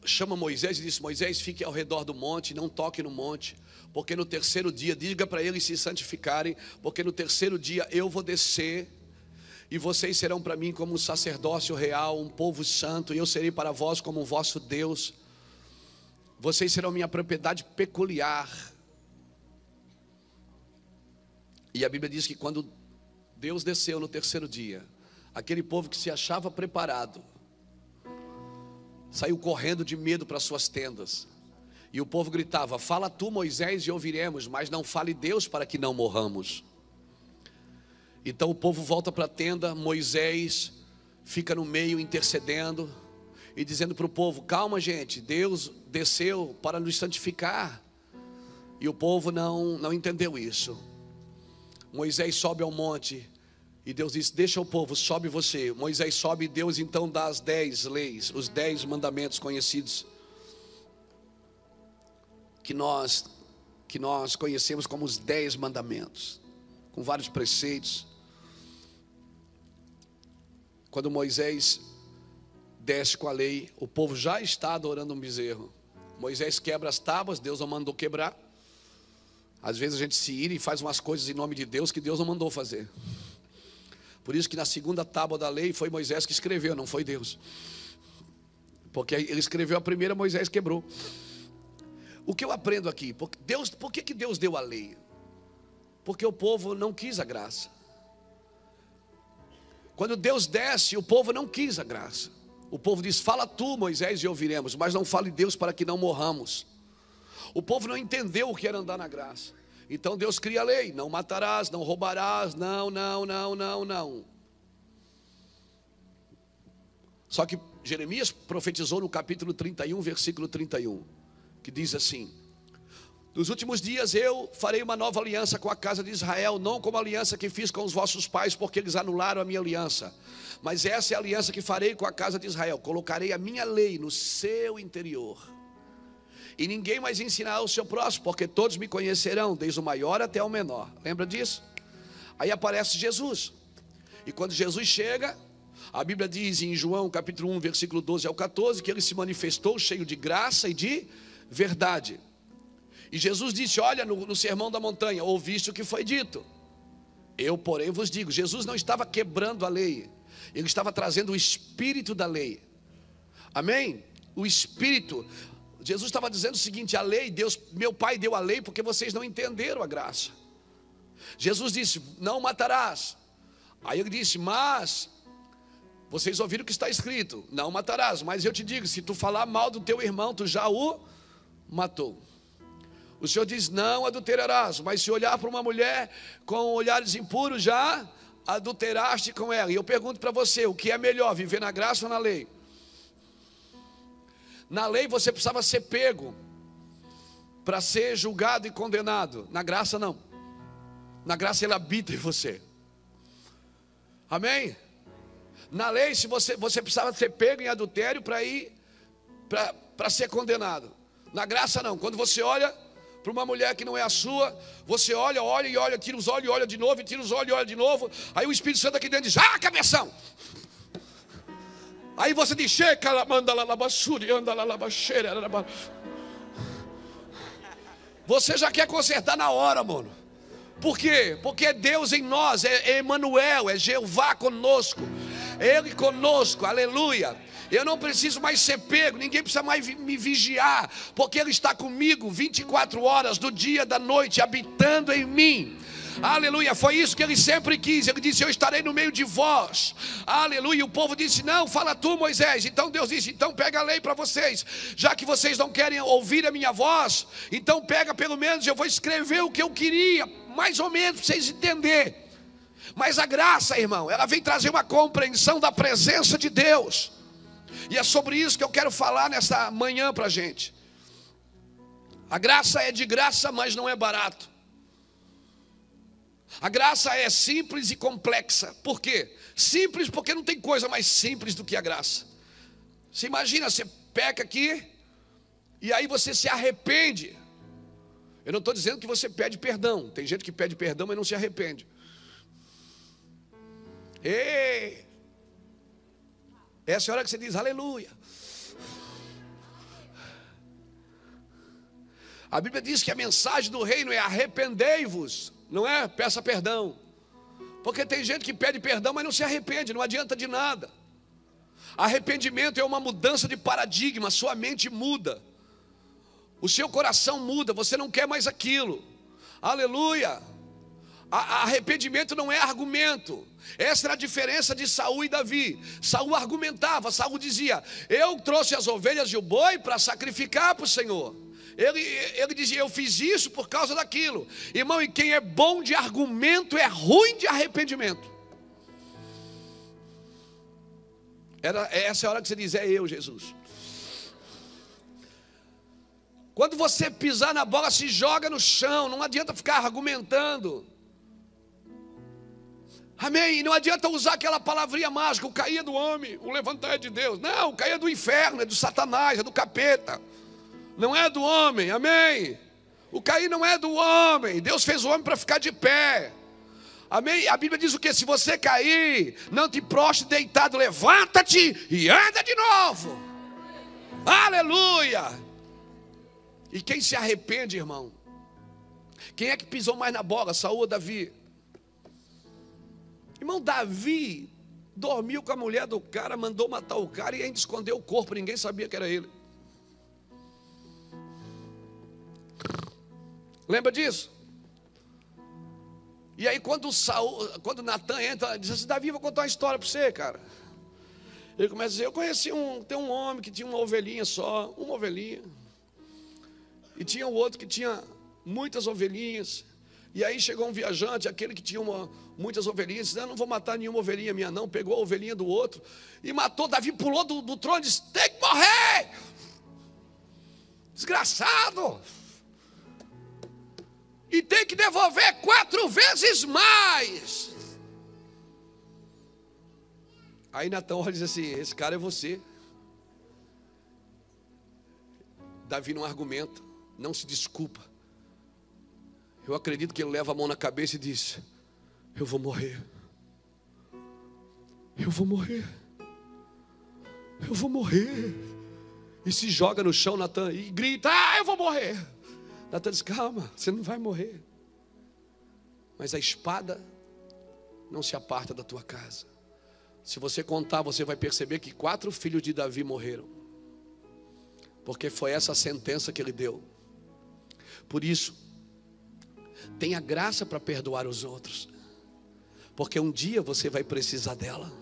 chama Moisés e diz: Moisés, fique ao redor do monte, não toque no monte, porque no terceiro dia, diga para eles se santificarem, porque no terceiro dia eu vou descer, e vocês serão para mim como um sacerdócio real, um povo santo, e eu serei para vós como o vosso Deus. Vocês serão minha propriedade peculiar. E a Bíblia diz que quando Deus desceu no terceiro dia, aquele povo que se achava preparado saiu correndo de medo para suas tendas. E o povo gritava: fala tu, Moisés, e ouviremos, mas não fale Deus, para que não morramos. Então o povo volta para a tenda. Moisés fica no meio intercedendo e dizendo para o povo: calma, gente, Deus desceu para nos santificar. E o povo não entendeu isso. Moisés sobe ao monte e Deus disse: deixa o povo, sobe você. Moisés sobe e Deus então dá as 10 leis, os 10 mandamentos conhecidos, que nós conhecemos como os 10 mandamentos, com vários preceitos. Quando Moisés desce com a lei, o povo já está adorando um bezerro. Moisés quebra as tábuas, Deus não mandou quebrar. Às vezes a gente se ira e faz umas coisas em nome de Deus que Deus não mandou fazer. Por isso que na segunda tábua da lei foi Moisés que escreveu, não foi Deus. Porque ele escreveu a primeira, Moisés quebrou. O que eu aprendo aqui? Por que Deus deu a lei? Porque o povo não quis a graça. Quando Deus desce, o povo não quis a graça. O povo diz: fala tu, Moisés, e ouviremos, mas não fale Deus, para que não morramos. O povo não entendeu o que era andar na graça. Então Deus cria a lei: não matarás, não roubarás, não. Só que Jeremias profetizou no capítulo 31, versículo 31, que diz assim: nos últimos dias eu farei uma nova aliança com a casa de Israel, não como a aliança que fiz com os vossos pais, porque eles anularam a minha aliança, mas essa é a aliança que farei com a casa de Israel. Colocarei a minha lei no seu interior, e ninguém mais ensinará ao seu próximo, porque todos me conhecerão, desde o maior até o menor. Lembra disso? Aí aparece Jesus. E quando Jesus chega, a Bíblia diz em João capítulo 1, versículo 12 ao 14, que ele se manifestou cheio de graça e de verdade. E Jesus disse: olha, no sermão da montanha, ouviste o que foi dito, eu porém vos digo. Jesus não estava quebrando a lei, ele estava trazendo o espírito da lei. Amém? O espírito. Jesus estava dizendo o seguinte: a lei, Deus, meu Pai deu a lei porque vocês não entenderam a graça. Jesus disse: não matarás. Aí ele disse: mas vocês ouviram o que está escrito, não matarás. Mas eu te digo, se tu falar mal do teu irmão, tu já o matou. O Senhor diz: não adulterarás. Mas se olhar para uma mulher com olhares impuros, já adulteraste com ela. E eu pergunto para você: o que é melhor, viver na graça ou na lei? Na lei você precisava ser pego para ser julgado e condenado. Na graça não. Na graça ele habita em você. Amém? Na lei, se você precisava ser pego em adultério para ser condenado. Na graça não. Quando você olha para uma mulher que não é a sua, você olha, e olha, tira os olhos e olha de novo, e tira os olhos e olha de novo. Aí o Espírito Santo aqui dentro diz: ah, cabeção! Aí você diz: checa lá, manda lá na basura, anda lá na baixeira. Você já quer consertar na hora, mano. Por quê? Porque é Deus em nós, é Emmanuel, é Jeová conosco, Ele conosco, aleluia. Eu não preciso mais ser pego, ninguém precisa mais me vigiar, porque Ele está comigo 24 horas do dia, da noite, habitando em mim. Aleluia, foi isso que Ele sempre quis. Ele disse: eu estarei no meio de vós. Aleluia, e o povo disse: não, fala tu, Moisés. Então Deus disse: então pega a lei para vocês. Já que vocês não querem ouvir a minha voz, então pega pelo menos, eu vou escrever o que eu queria, mais ou menos, para vocês entenderem. Mas a graça, irmão, ela vem trazer uma compreensão da presença de Deus. E é sobre isso que eu quero falar nessa manhã para a gente. A graça é de graça, mas não é barato. A graça é simples e complexa. Por quê? Simples porque não tem coisa mais simples do que a graça. Você imagina, você peca aqui e aí você se arrepende. Eu não estou dizendo que você pede perdão. Tem gente que pede perdão, mas não se arrepende. Ei! Essa é a hora que você diz aleluia. A Bíblia diz que a mensagem do reino é arrependei-vos. Não é? Peça perdão. Porque tem gente que pede perdão, mas não se arrepende, não adianta de nada. Arrependimento é uma mudança de paradigma, sua mente muda. O seu coração muda, você não quer mais aquilo. Aleluia. Arrependimento não é argumento. Essa era a diferença de Saul e Davi. Saul argumentava, Saul dizia: eu trouxe as ovelhas e o boi para sacrificar para o Senhor. Ele dizia: eu fiz isso por causa daquilo. Irmão, e quem é bom de argumento é ruim de arrependimento. Essa é a hora que você diz: é eu, Jesus. Quando você pisar na bola, se joga no chão. Não adianta ficar argumentando. Amém? E não adianta usar aquela palavrinha mágica: o cair é do homem, o levantar é de Deus. Não, o cair é do inferno, é do Satanás, é do capeta. Não é do homem, amém? O cair não é do homem. Deus fez o homem para ficar de pé. Amém? A Bíblia diz o que? Se você cair, não te prostre deitado, levanta-te e anda de novo. Aleluia! E quem se arrepende, irmão? Quem é que pisou mais na bola, Saul ou Davi? Irmão, Davi dormiu com a mulher do cara, mandou matar o cara e ainda escondeu o corpo, ninguém sabia que era ele. Lembra disso? E aí quando Natan entra, ele diz assim: Davi, vou contar uma história para você, cara. Ele começa a dizer: eu conheci tem um homem que tinha uma ovelhinha só, uma ovelhinha. E tinha o outro que tinha muitas ovelhinhas. E aí chegou um viajante, aquele que tinha muitas ovelhinhas, disse: eu não vou matar nenhuma ovelhinha minha não. Pegou a ovelhinha do outro e matou. Davi pulou do trono e disse: tem que morrer, desgraçado. E tem que devolver 4 vezes mais. Aí Natan olha e diz assim: esse cara é você. Davi não argumenta, não se desculpa. Eu acredito que ele leva a mão na cabeça e diz: eu vou morrer. Eu vou morrer. Eu vou morrer. E se joga no chão, Natan, e grita: ah, eu vou morrer. Natan diz: calma, você não vai morrer. Mas a espada não se aparta da tua casa. Se você contar, você vai perceber que 4 filhos de Davi morreram. Porque foi essa a sentença que ele deu. Por isso, tenha graça para perdoar os outros. Porque um dia você vai precisar dela.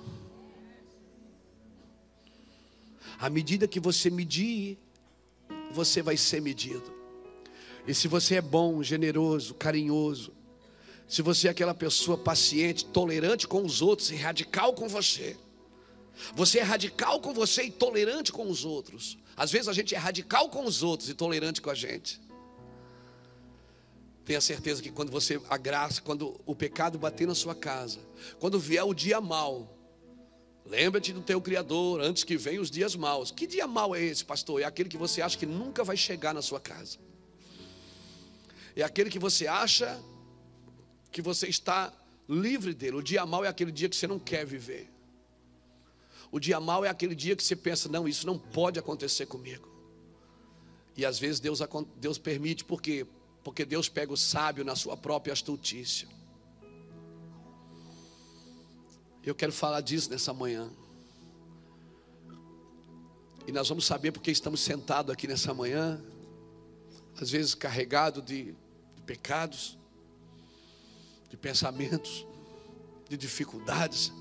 À medida que você medir, você vai ser medido. E se você é bom, generoso, carinhoso, se você é aquela pessoa paciente, tolerante com os outros e radical com você, você é radical com você e tolerante com os outros. Às vezes a gente é radical com os outros e tolerante com a gente. Tenha certeza que quando quando o pecado bater na sua casa, quando vier o dia mau, Lembra-te do teu Criador antes que venham os dias maus. Que dia mau é esse, pastor? É aquele que você acha que nunca vai chegar na sua casa. É aquele que você acha que você está livre dele. O dia mau é aquele dia que você não quer viver. O dia mau é aquele dia que você pensa, não, isso não pode acontecer comigo. E às vezes Deus permite, por quê? Porque Deus pega o sábio na sua própria astutícia. Eu quero falar disso nessa manhã. E nós vamos saber porque estamos sentados aqui nessa manhã, às vezes carregados de pecados, de pensamentos, de dificuldades.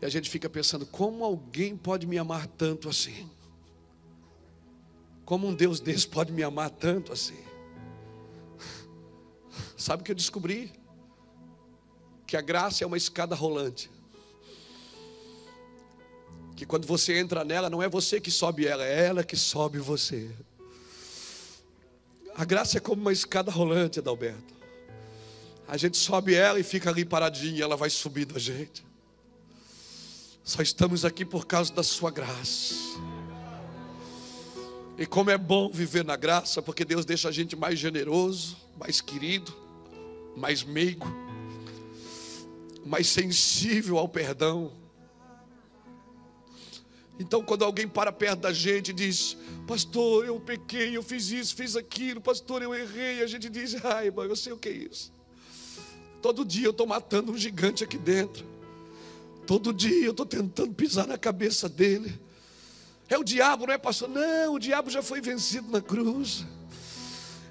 E a gente fica pensando, como alguém pode me amar tanto assim? Como um Deus desse pode me amar tanto assim? Sabe o que eu descobri? Que a graça é uma escada rolante. Que quando você entra nela, não é você que sobe ela, é ela que sobe você. A graça é como uma escada rolante, Adalberto. A gente sobe ela e fica ali paradinho, e ela vai subindo a gente. Só estamos aqui por causa da sua graça. E como é bom viver na graça, porque Deus deixa a gente mais generoso, mais querido, mais meigo, mais sensível ao perdão. Então quando alguém para perto da gente e diz, pastor, eu pequei, eu fiz isso, fiz aquilo, pastor, eu errei, a gente diz, ai, irmão, eu sei o que é isso. Todo dia eu estou matando um gigante aqui dentro. Todo dia eu estou tentando pisar na cabeça dele. É o diabo, não é, pastor? Não, o diabo já foi vencido na cruz.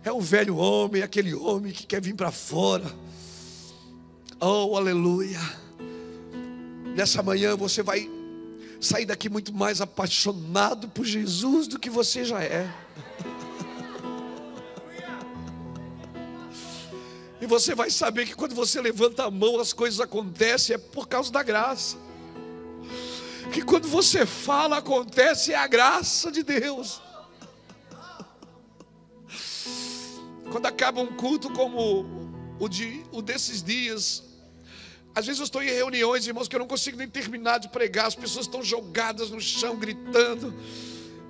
É o velho homem, aquele homem que quer vir para fora. Oh, aleluia. Nessa manhã você vai sair daqui muito mais apaixonado por Jesus do que você já é. E você vai saber que quando você levanta a mão as coisas acontecem, é por causa da graça. Que quando você fala acontece, é a graça de Deus. Quando acaba um culto como o desses dias, às vezes eu estou em reuniões, irmãos, que eu não consigo nem terminar de pregar. As pessoas estão jogadas no chão, gritando.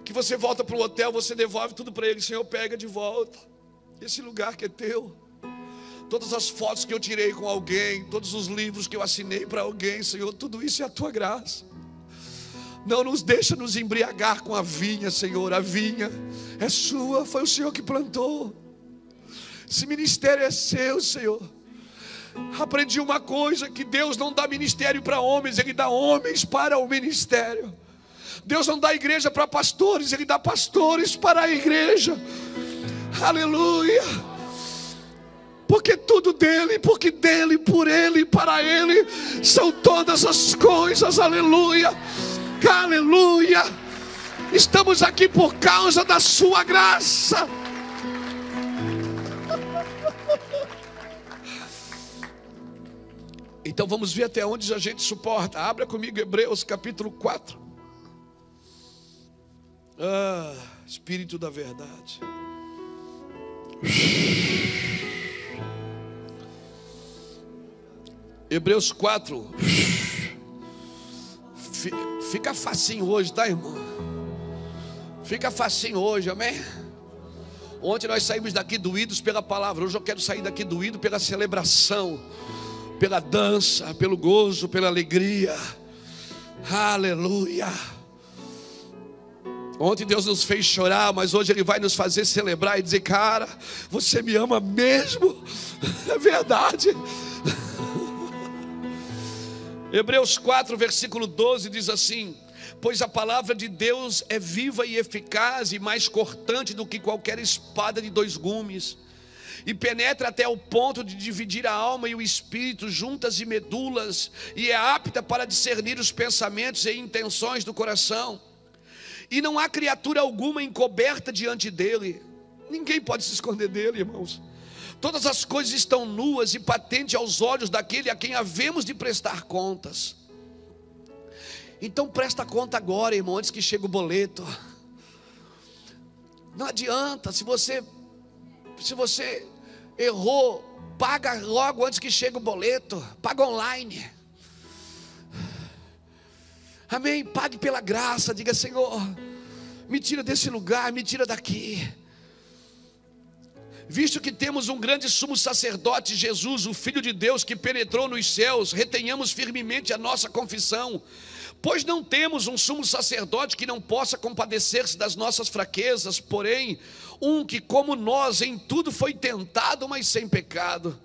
Que você volta para o hotel, você devolve tudo para ele. Senhor, pega de volta esse lugar que é teu. Todas as fotos que eu tirei com alguém, todos os livros que eu assinei para alguém, Senhor, tudo isso é a tua graça. Não nos deixa nos embriagar com a vinha, Senhor. A vinha é sua, foi o Senhor que plantou. Esse ministério é seu, Senhor. Aprendi uma coisa, que Deus não dá ministério para homens, Ele dá homens para o ministério. Deus não dá igreja para pastores, Ele dá pastores para a igreja. Aleluia. Porque tudo dele, porque dele, por ele, para ele são todas as coisas. Aleluia. Aleluia. Estamos aqui por causa da sua graça. Então vamos ver até onde a gente suporta. Abra comigo Hebreus capítulo 4. Espírito da verdade. Hebreus 4. Fica facinho hoje, tá, irmão? Fica facinho hoje, amém? Ontem nós saímos daqui doídos pela palavra. Hoje eu quero sair daqui doído pela celebração, pela dança, pelo gozo, pela alegria. Aleluia. Ontem Deus nos fez chorar, mas hoje Ele vai nos fazer celebrar e dizer, cara, você me ama mesmo? É verdade. Hebreus 4, versículo 12 diz assim: pois a palavra de Deus é viva e eficaz e mais cortante do que qualquer espada de dois gumes, e penetra até o ponto de dividir a alma e o espírito, juntas e medulas, e é apta para discernir os pensamentos e intenções do coração. E não há criatura alguma encoberta diante dele. Ninguém pode se esconder dele, irmãos. Todas as coisas estão nuas e patentes aos olhos daquele a quem havemos de prestar contas. Então presta conta agora, irmão, antes que chegue o boleto. Não adianta, se você errou, paga logo antes que chegue o boleto. Paga online. Amém? Pague pela graça. Diga: Senhor, me tira desse lugar, me tira daqui. Visto que temos um grande sumo sacerdote, Jesus, o Filho de Deus, que penetrou nos céus, retenhamos firmemente a nossa confissão. Pois não temos um sumo sacerdote que não possa compadecer-se das nossas fraquezas, porém, um que como nós em tudo foi tentado, mas sem pecado.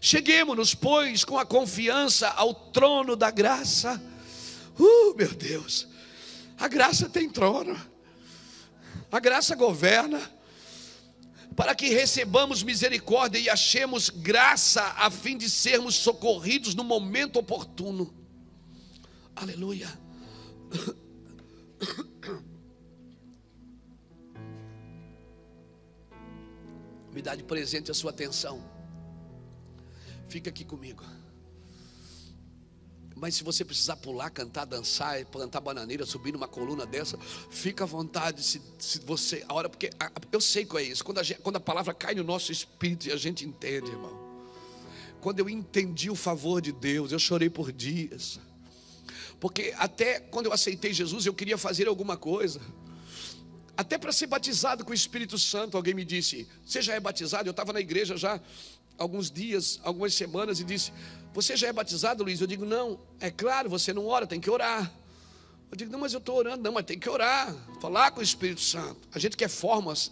Cheguemo-nos, pois, com a confiança ao trono da graça. Meu Deus, a graça tem trono, a graça governa, para que recebamos misericórdia e achemos graça, a fim de sermos socorridos no momento oportuno. Aleluia. Me dá de presente a sua atenção. Fica aqui comigo. Mas se você precisar pular, cantar, dançar, plantar bananeira, subir numa coluna dessa, fica à vontade. Se você, a hora, porque eu sei qual é isso. Quando a palavra cai no nosso espírito e a gente entende, irmão. Quando eu entendi o favor de Deus, eu chorei por dias. Porque até quando eu aceitei Jesus, eu queria fazer alguma coisa. Até para ser batizado com o Espírito Santo. Alguém me disse: você já é batizado? Eu estava na igreja já alguns dias, algumas semanas, e disse: você já é batizado, Luiz? Eu digo: não. É claro, você não ora, tem que orar. Eu digo: não, mas eu estou orando. Não, mas tem que orar, falar com o Espírito Santo. A gente quer formas.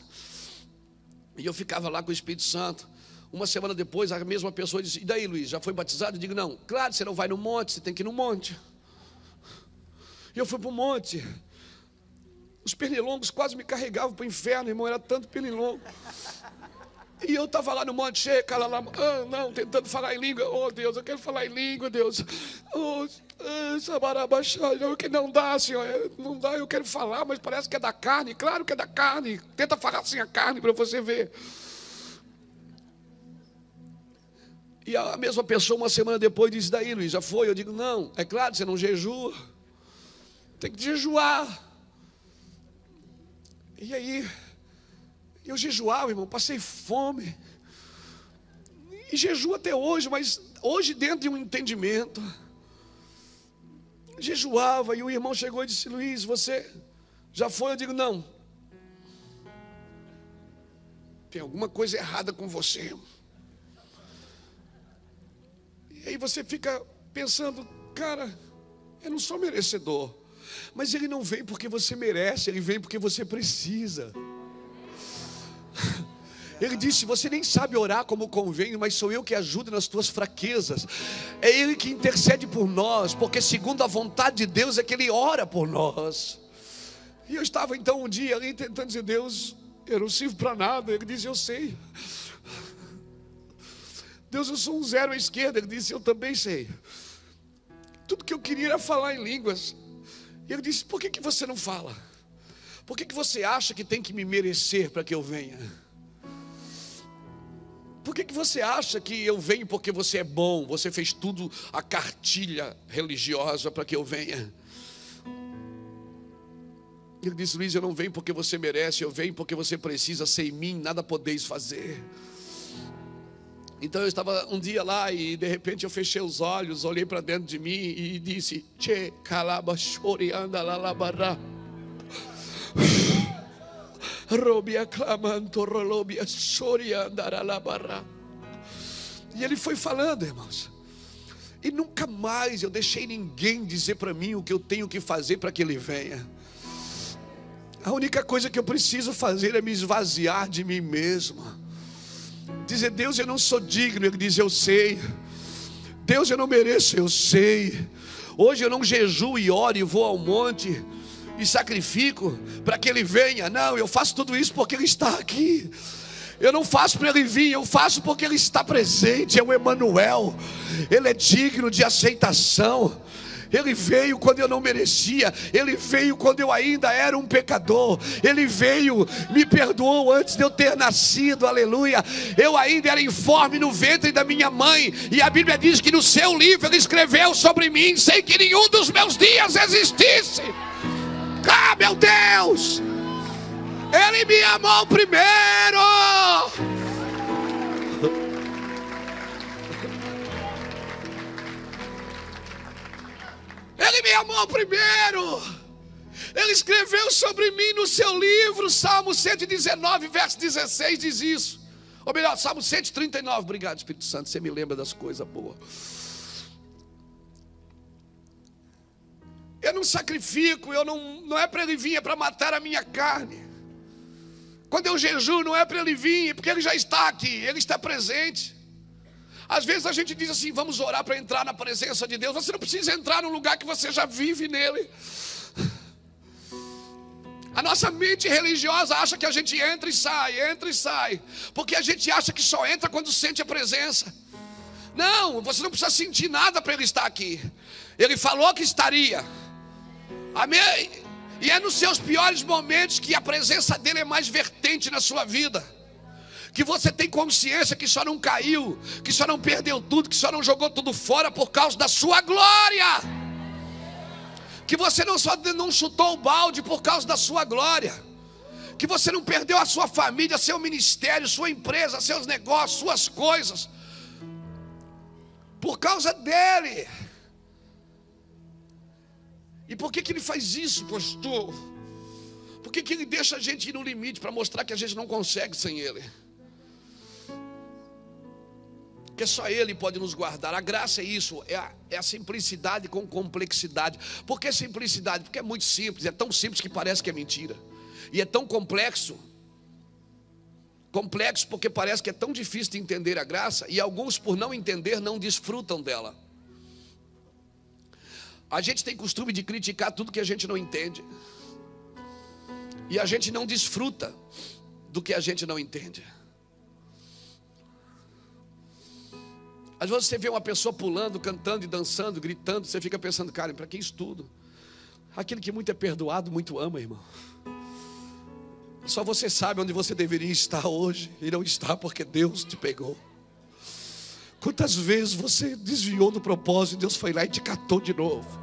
E eu ficava lá com o Espírito Santo. Uma semana depois, a mesma pessoa disse: e daí, Luiz, já foi batizado? Eu digo: não. Claro, você não vai no monte, você tem que ir no monte. E eu fui para o monte. Os pernilongos quase me carregavam para o inferno, irmão, era tanto pernilongo. E eu estava lá no monte, checa lá, não, tentando falar em língua. Oh Deus, eu quero falar em língua, Deus. Que não dá, Senhor, não dá, eu quero falar, mas parece que é da carne. Claro que é da carne. Tenta falar sem a carne para você ver. E a mesma pessoa, uma semana depois, disse: daí, Luiz, já foi? Eu digo: não, é claro, você não jejua. Tem que jejuar. E aí, eu jejuava, irmão, passei fome. E jejuo até hoje, mas hoje dentro de um entendimento. Jejuava, e o irmão chegou e disse: Luiz, você já foi? Eu digo: não. Tem alguma coisa errada com você. E aí você fica pensando: cara, eu não sou merecedor. Mas ele não vem porque você merece, ele vem porque você precisa. Ele disse: você nem sabe orar como convém, mas sou eu que ajudo nas tuas fraquezas. É Ele que intercede por nós, porque segundo a vontade de Deus é que Ele ora por nós. E eu estava então um dia ali tentando dizer: Deus, eu não sirvo para nada. Ele disse: eu sei. Deus, eu sou um zero à esquerda. Ele disse: eu também sei. Tudo que eu queria era falar em línguas. E ele disse: por que você não fala? Por que você acha que tem que me merecer para que eu venha? Por que você acha que eu venho porque você é bom? Você fez tudo a cartilha religiosa para que eu venha? Ele disse: Luiz, eu não venho porque você merece, eu venho porque você precisa. Sem mim nada podeis fazer. Então eu estava um dia lá e de repente eu fechei os olhos, olhei para dentro de mim e disse: Che calaba chorianda lalabará. Robia clamanto rolobia chorianda lalabará. E ele foi falando, irmãos. E nunca mais eu deixei ninguém dizer para mim o que eu tenho que fazer para que ele venha. A única coisa que eu preciso fazer é me esvaziar de mim mesmo. Dizer: Deus, eu não sou digno. Ele diz: eu sei. Deus, eu não mereço. Eu sei. Hoje eu não jejuo e oro e vou ao monte e sacrifico para que Ele venha. Não, eu faço tudo isso porque Ele está aqui. Eu não faço para Ele vir, eu faço porque Ele está presente. É o Emanuel. Ele é digno de aceitação. Ele veio quando eu não merecia. Ele veio quando eu ainda era um pecador. Ele veio, me perdoou antes de eu ter nascido, aleluia. Eu ainda era informe no ventre da minha mãe. E a Bíblia diz que no seu livro Ele escreveu sobre mim, sem que nenhum dos meus dias existisse. Ah, meu Deus! Ele me amou primeiro. Ele me amou primeiro. Ele escreveu sobre mim no seu livro. Salmo 119, verso 16 diz isso. Ou melhor, Salmo 139. Obrigado, Espírito Santo, você me lembra das coisas boas. Eu não sacrifico, não é para ele vir, é para matar a minha carne. Quando eu jejuo, não é para ele vir, porque ele já está aqui, ele está presente. Às vezes a gente diz assim, vamos orar para entrar na presença de Deus. Você não precisa entrar num lugar que você já vive nele. A nossa mente religiosa acha que a gente entra e sai, porque a gente acha que só entra quando sente a presença. Não, você não precisa sentir nada para ele estar aqui. Ele falou que estaria. Amém? E é nos seus piores momentos que a presença dele é mais vertente na sua vida. Que você tem consciência que só não caiu, que só não perdeu tudo, que só não jogou tudo fora por causa da sua glória. Que você não chutou o balde por causa da sua glória. Que você não perdeu a sua família, seu ministério, sua empresa, seus negócios, suas coisas, por causa dele. E por que ele faz isso, pastor? Por que ele deixa a gente ir no limite para mostrar que a gente não consegue sem ele? Porque só ele pode nos guardar. A graça é isso, é a simplicidade com complexidade. Por que simplicidade? Porque é muito simples, é tão simples que parece que é mentira. E é tão complexo porque parece que é tão difícil de entender a graça. E alguns, por não entender, não desfrutam dela. A gente tem costume de criticar tudo que a gente não entende. E a gente não desfruta do que a gente não entende. Às vezes você vê uma pessoa pulando, cantando e dançando, gritando, você fica pensando, cara, para que isso tudo? Aquele que muito é perdoado, muito ama, irmão. Só você sabe onde você deveria estar hoje e não está porque Deus te pegou. Quantas vezes você desviou do propósito e Deus foi lá e te catou de novo?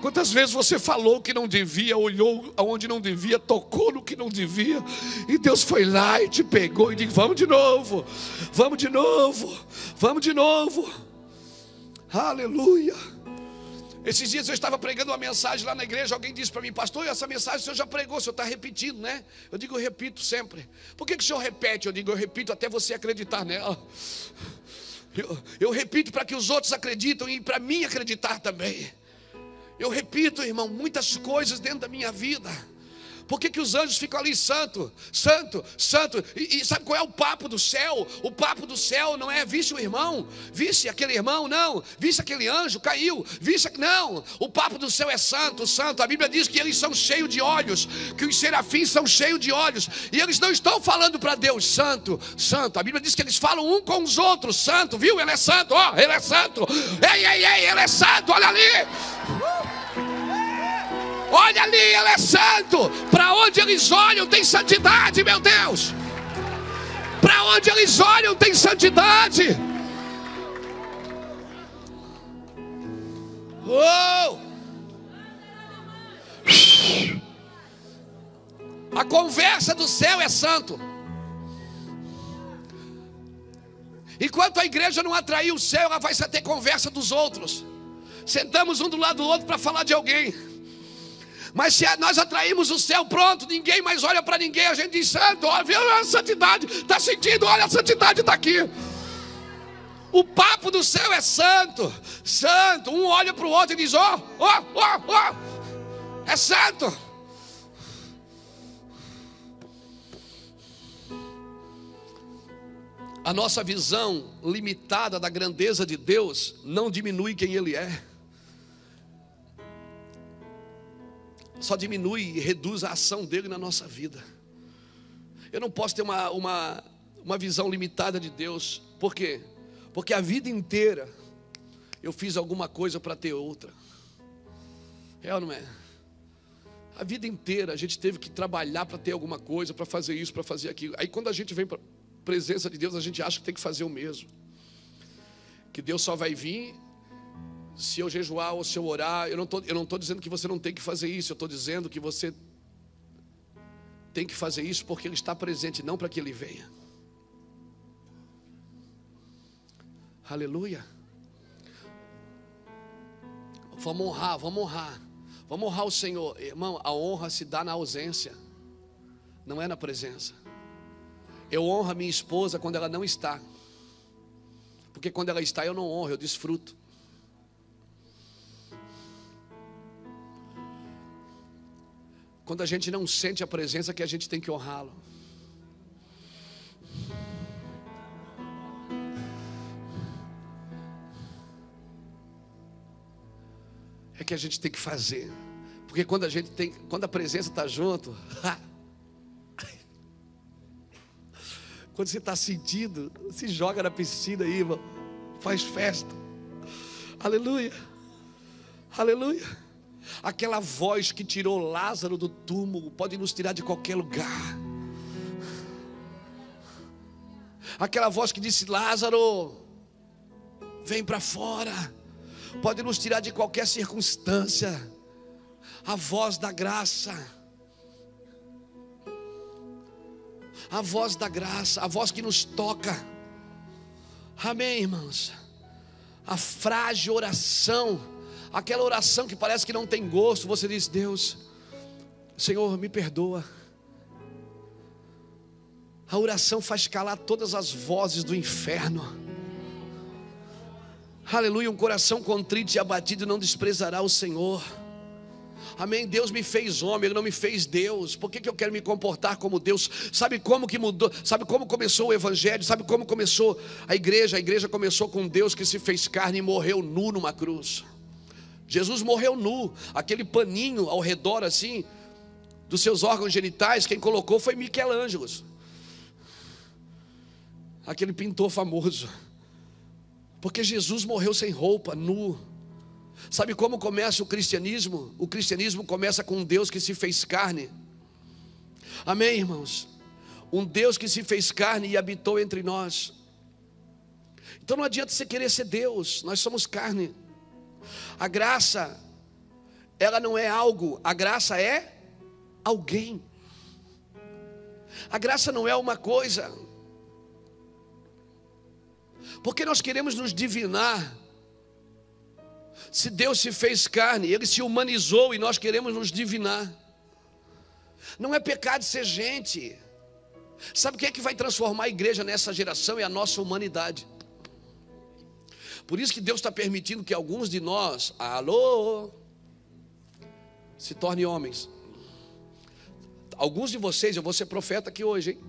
Quantas vezes você falou o que não devia, olhou aonde não devia, tocou no que não devia, e Deus foi lá e te pegou e disse, vamos de novo, vamos de novo, vamos de novo. Aleluia. Esses dias eu estava pregando uma mensagem lá na igreja, alguém disse para mim, pastor, essa mensagem o senhor já pregou, o senhor está repetindo, né? Eu digo, eu repito sempre. Por que o senhor repete? Eu digo, eu repito até você acreditar nela. Eu repito para que os outros acreditem e para mim acreditar também. Eu repito, irmão, muitas coisas dentro da minha vida. Por que os anjos ficam ali, santo, santo, santo? E sabe qual é o papo do céu? O papo do céu não é visse o irmão, visse aquele irmão, não. Visse aquele anjo, caiu, não. O papo do céu é santo, santo. A Bíblia diz que eles são cheios de olhos, que os serafins são cheios de olhos. E eles não estão falando para Deus, santo, santo. A Bíblia diz que eles falam um com os outros, santo, viu? Ele é santo, ó, ele é santo. Ei, ele é santo, olha ali. Olha ali, ele é santo. Para onde eles olham tem santidade, meu Deus. Para onde eles olham tem santidade. Oh! A conversa do céu é santo. Enquanto a igreja não atrair o céu, ela vai ter conversa dos outros. Sentamos um do lado do outro para falar de alguém. Mas se nós atraímos o céu, pronto, ninguém mais olha para ninguém. A gente diz, santo, olha, viu a santidade, está sentindo, olha, a santidade está aqui. O papo do céu é santo, santo. Um olha para o outro e diz, ó, é santo. A nossa visão limitada da grandeza de Deus não diminui quem Ele é. Só diminui e reduz a ação dele na nossa vida. Eu não posso ter uma visão limitada de Deus. Por quê? Porque a vida inteira eu fiz alguma coisa para ter outra. É ou não é? A vida inteira a gente teve que trabalhar para ter alguma coisa, para fazer isso, para fazer aquilo. Aí quando a gente vem para a presença de Deus, a gente acha que tem que fazer o mesmo. Que Deus só vai vir se eu jejuar ou se eu orar. Eu não estou dizendo que você não tem que fazer isso. Eu estou dizendo que você tem que fazer isso porque Ele está presente, não para que Ele venha. Aleluia. Vamos honrar, vamos honrar. Vamos honrar o Senhor. Irmão, a honra se dá na ausência, não é na presença. Eu honro a minha esposa quando ela não está, porque quando ela está eu não honro, eu desfruto. Quando a gente não sente a presença, que a gente tem que honrá-lo. É que a gente tem que fazer. Porque quando a presença está junto, quando você está sentindo, se joga na piscina aí, irmão, faz festa. Aleluia, aleluia. Aquela voz que tirou Lázaro do túmulo pode nos tirar de qualquer lugar. Aquela voz que disse: Lázaro, vem para fora, pode nos tirar de qualquer circunstância. A voz da graça, a voz da graça, a voz que nos toca. Amém, irmãos? A frágil oração, aquela oração que parece que não tem gosto. Você diz: Deus, Senhor, me perdoa. A oração faz calar todas as vozes do inferno. Aleluia. Um coração contrito e abatido não desprezará o Senhor. Amém. Deus me fez homem, Ele não me fez Deus. Por que eu quero me comportar como Deus? Sabe como que mudou? Sabe como começou o Evangelho? Sabe como começou a igreja? A igreja começou com Deus que se fez carne e morreu nu numa cruz. Jesus morreu nu. Aquele paninho ao redor assim dos seus órgãos genitais, quem colocou foi Michelangelo, aquele pintor famoso. Porque Jesus morreu sem roupa, nu. Sabe como começa o cristianismo? O cristianismo começa com um Deus que se fez carne. Amém, irmãos? Um Deus que se fez carne e habitou entre nós. Então não adianta você querer ser Deus, nós somos carne. A graça, ela não é algo, a graça é alguém. A graça não é uma coisa. Porque nós queremos nos divinar. Se Deus se fez carne, Ele se humanizou e nós queremos nos divinar. Não é pecado ser gente. Sabe o que é que vai transformar a igreja nessa geração? É a nossa humanidade. Por isso que Deus está permitindo que alguns de nós, se tornem homens. Alguns de vocês, eu vou ser profeta aqui hoje, hein?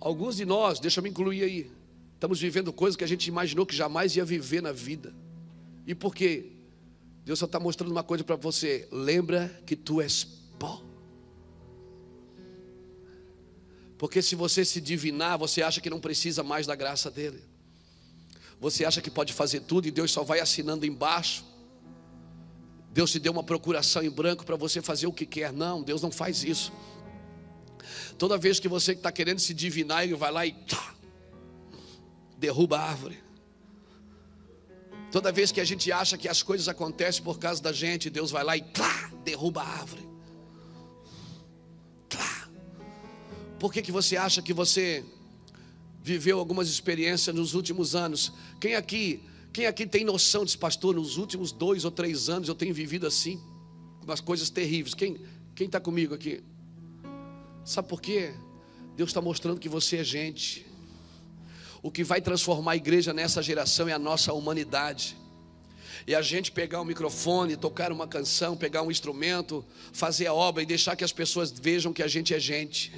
Alguns de nós, deixa eu me incluir aí, estamos vivendo coisas que a gente imaginou que jamais ia viver na vida. E por quê? Deus só está mostrando uma coisa para você. Lembra que tu és pó. Porque se você se divinar, você acha que não precisa mais da graça dele. Você acha que pode fazer tudo e Deus só vai assinando embaixo. Deus te deu uma procuração em branco para você fazer o que quer. Não, Deus não faz isso. Toda vez que você está querendo se divinar, Ele vai lá e derruba a árvore. Toda vez que a gente acha que as coisas acontecem por causa da gente, Deus vai lá e derruba a árvore. Por que você acha que você viveu algumas experiências nos últimos anos? Quem aqui tem noção disso, pastor? Nos últimos 2 ou 3 anos eu tenho vivido assim, umas coisas terríveis. Quem está comigo aqui? Sabe por quê? Deus está mostrando que você é gente. O que vai transformar a igreja nessa geração é a nossa humanidade. E a gente pegar o microfone, tocar uma canção, pegar um instrumento, fazer a obra e deixar que as pessoas vejam que a gente é gente.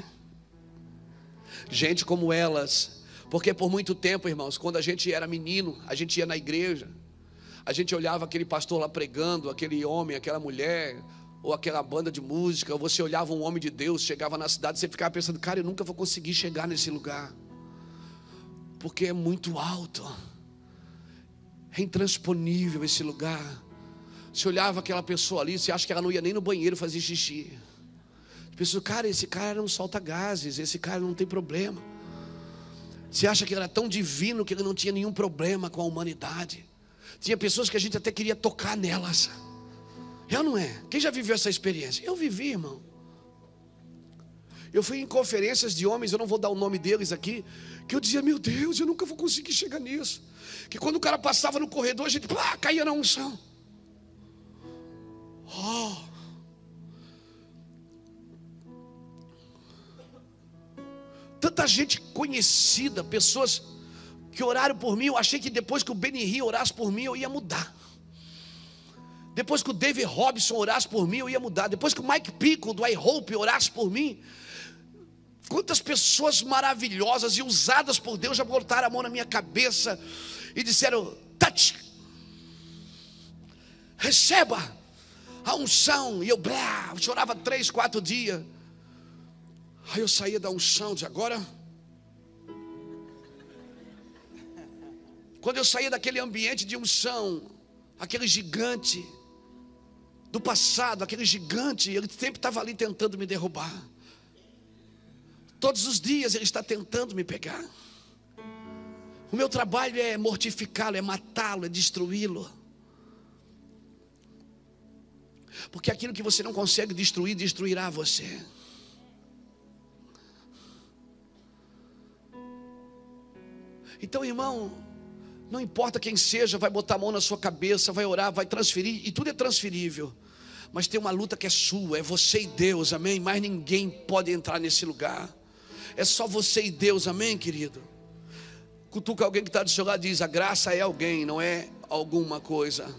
Gente como elas. Porque por muito tempo, irmãos, quando a gente era menino, a gente ia na igreja, a gente olhava aquele pastor lá pregando, aquele homem, aquela mulher, ou aquela banda de música, ou você olhava um homem de Deus, chegava na cidade, você ficava pensando: cara, eu nunca vou conseguir chegar nesse lugar. Porque é muito alto, é intransponível esse lugar. Você olhava aquela pessoa ali, você acha que ela não ia nem no banheiro fazer xixi. Você pensa: cara, esse cara não solta gases, esse cara não tem problema. Você acha que ele era tão divino que ele não tinha nenhum problema com a humanidade. Tinha pessoas que a gente até queria tocar nelas. É ou não é? Quem já viveu essa experiência? Eu vivi, irmão. Eu fui em conferências de homens, eu não vou dar o nome deles aqui, que eu dizia: meu Deus, eu nunca vou conseguir chegar nisso. Que quando o cara passava no corredor, a gente caía na unção. Oh. Tanta gente conhecida, pessoas que oraram por mim. Eu achei que depois que o Benny Hinn orasse por mim, eu ia mudar. Depois que o David Robson orasse por mim, eu ia mudar. Depois que o Mike Pico, do iHope, orasse por mim. Quantas pessoas maravilhosas e usadas por Deus já botaram a mão na minha cabeça e disseram: touch, receba a unção. E eu chorava 3, 4 dias. Aí eu saía da unção, dizia: agora. Quando eu saía daquele ambiente de unção, aquele gigante do passado, aquele gigante, ele sempre estava ali tentando me derrubar. Todos os dias ele está tentando me pegar. O meu trabalho é mortificá-lo, é matá-lo, é destruí-lo. Porque aquilo que você não consegue destruir, destruirá você. Então, irmão, não importa quem seja, vai botar a mão na sua cabeça, vai orar, vai transferir, e tudo é transferível. Mas tem uma luta que é sua, é você e Deus, amém? Mais ninguém pode entrar nesse lugar. É só você e Deus, amém, querido? Cutuca alguém que está do seu lado e diz: a graça é alguém, não é alguma coisa.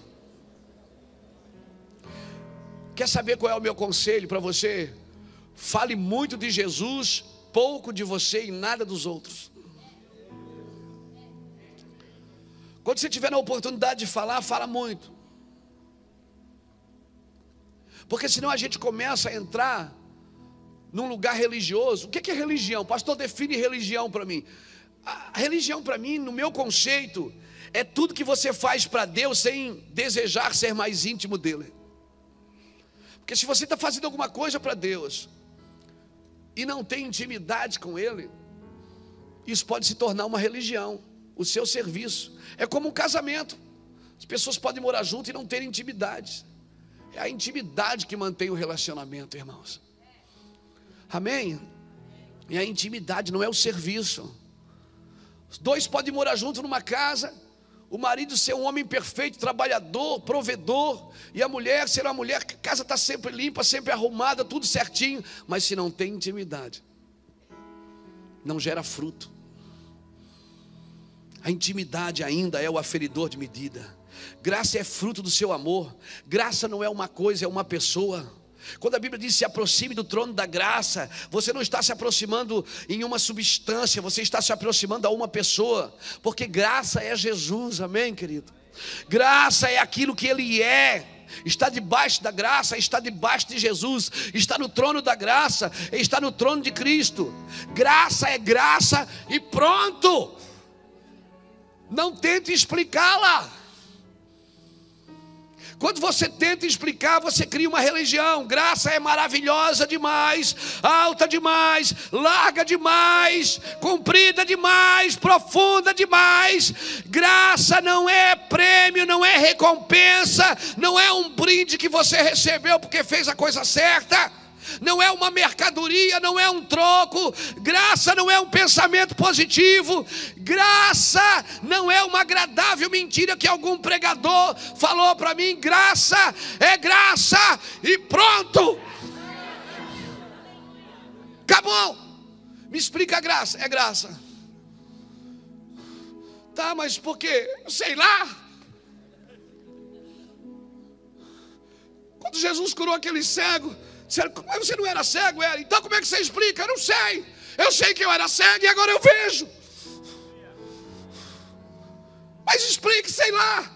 Quer saber qual é o meu conselho para você? Fale muito de Jesus, pouco de você e nada dos outros. Quando você tiver a oportunidade de falar, fala muito. Porque senão a gente começa a entrar num lugar religioso. O que é religião? Pastor, define religião para mim. A religião para mim, no meu conceito, é tudo que você faz para Deus sem desejar ser mais íntimo dele. Porque se você está fazendo alguma coisa para Deus e não tem intimidade com ele, isso pode se tornar uma religião, o seu serviço. É como um casamento. As pessoas podem morar junto e não ter intimidade. É a intimidade que mantém o relacionamento, irmãos. Amém? É a intimidade, não é o serviço. Os dois podem morar juntos numa casa, o marido ser um homem perfeito, trabalhador, provedor, e a mulher ser uma mulher que a casa está sempre limpa, sempre arrumada, tudo certinho, mas se não tem intimidade, não gera fruto. A intimidade ainda é o aferidor de medida. Graça é fruto do seu amor. Graça não é uma coisa, é uma pessoa. Quando a Bíblia diz: se aproxime do trono da graça, você não está se aproximando em uma substância, você está se aproximando a uma pessoa. Porque graça é Jesus, amém, querido? Graça é aquilo que Ele é. Está debaixo da graça, está debaixo de Jesus, está no trono da graça, está no trono de Cristo. Graça é graça e pronto. Não tente explicá-la. Quando você tenta explicar, você cria uma religião. Graça é maravilhosa demais, alta demais, larga demais, comprida demais, profunda demais. Graça não é prêmio, não é recompensa, não é um brinde que você recebeu porque fez a coisa certa. Não é uma mercadoria, não é um troco. Graça não é um pensamento positivo. Graça não é uma agradável mentira que algum pregador falou para mim. Graça é graça e pronto. Acabou. Me explica a graça. É graça. Tá, mas por quê? Sei lá. Quando Jesus curou aquele cego, mas você não era cego? Era. Então como é que você explica? Eu não sei. Eu sei que eu era cego e agora eu vejo. Mas explique, sei lá.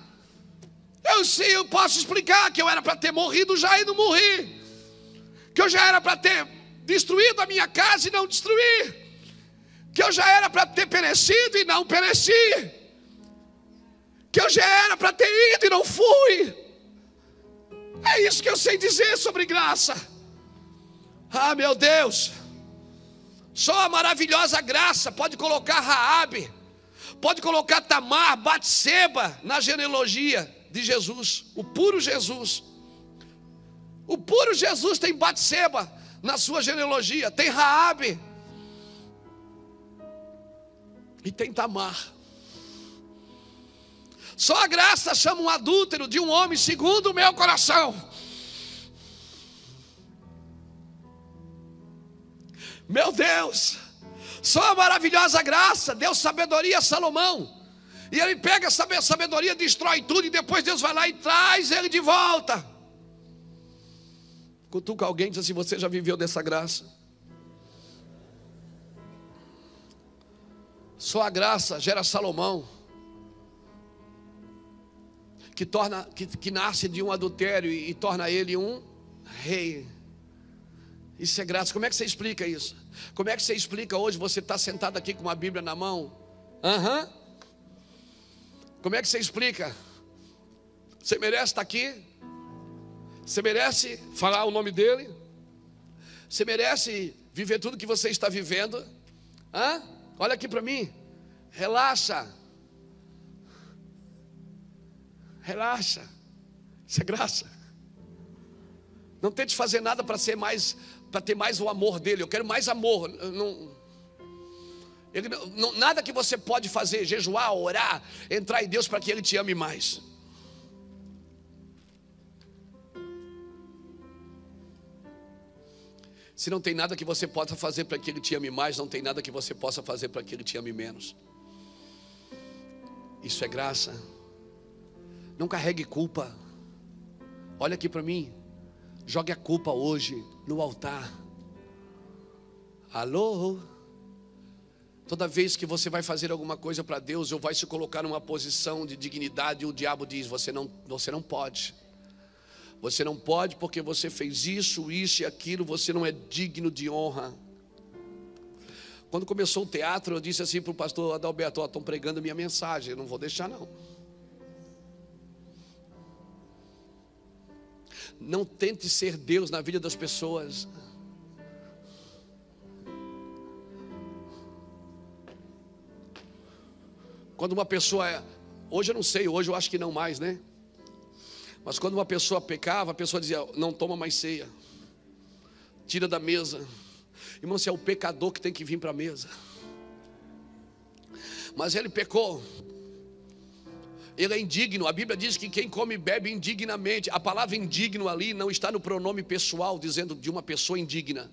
Eu sei, eu posso explicar que eu era para ter morrido já e não morri. Que eu já era para ter destruído a minha casa e não destruí. Que eu já era para ter perecido e não pereci. Que eu já era para ter ido e não fui. É isso que eu sei dizer sobre graça. Ah, meu Deus, só a maravilhosa graça pode colocar Raabe, pode colocar Tamar, Batseba na genealogia de Jesus. O puro Jesus. O puro Jesus tem Batseba na sua genealogia, tem Raabe e tem Tamar. Só a graça chama um adúltero de um homem segundo o meu coração. Meu Deus, só a maravilhosa graça deu sabedoria a Salomão. E ele pega essa sabedoria, destrói tudo, e depois Deus vai lá e traz ele de volta. Cutuca alguém e diz assim: você já viveu dessa graça? Só a graça gera Salomão, que nasce de um adultério e torna ele um rei. Isso é graça. Como é que você explica isso? Como é que você explica hoje você está sentado aqui com uma Bíblia na mão? Como é que você explica? Você merece estar aqui? Você merece falar o nome dele? Você merece viver tudo que você está vivendo? Olha aqui para mim. Relaxa. Relaxa. Isso é graça. Não tente fazer nada para ter mais o amor dele. Eu quero mais amor. Nada que você pode fazer, jejuar, orar, entrar em Deus para que Ele te ame mais. Se não tem nada que você possa fazer para que Ele te ame mais, não tem nada que você possa fazer para que Ele te ame menos. Isso é graça. Não carregue culpa. Olha aqui para mim. Jogue a culpa hoje no altar. Alô? Toda vez que você vai fazer alguma coisa para Deus, ou vai se colocar numa posição de dignidade, o diabo diz: você não pode. Você não pode porque você fez isso e aquilo, você não é digno de honra. Quando começou o teatro, eu disse assim para o pastor Adalberto: estão pregando a minha mensagem, eu não vou deixar não. Não tente ser Deus na vida das pessoas. Quando uma pessoa, hoje eu não sei, hoje eu acho que não mais, né? Mas quando uma pessoa pecava, a pessoa dizia: não toma mais ceia, tira da mesa. Irmão, se é o pecador que tem que vir para a mesa. Mas ele pecou, ele é indigno. A Bíblia diz que quem come e bebe indignamente. A palavra indigno ali não está no pronome pessoal, dizendo de uma pessoa indigna.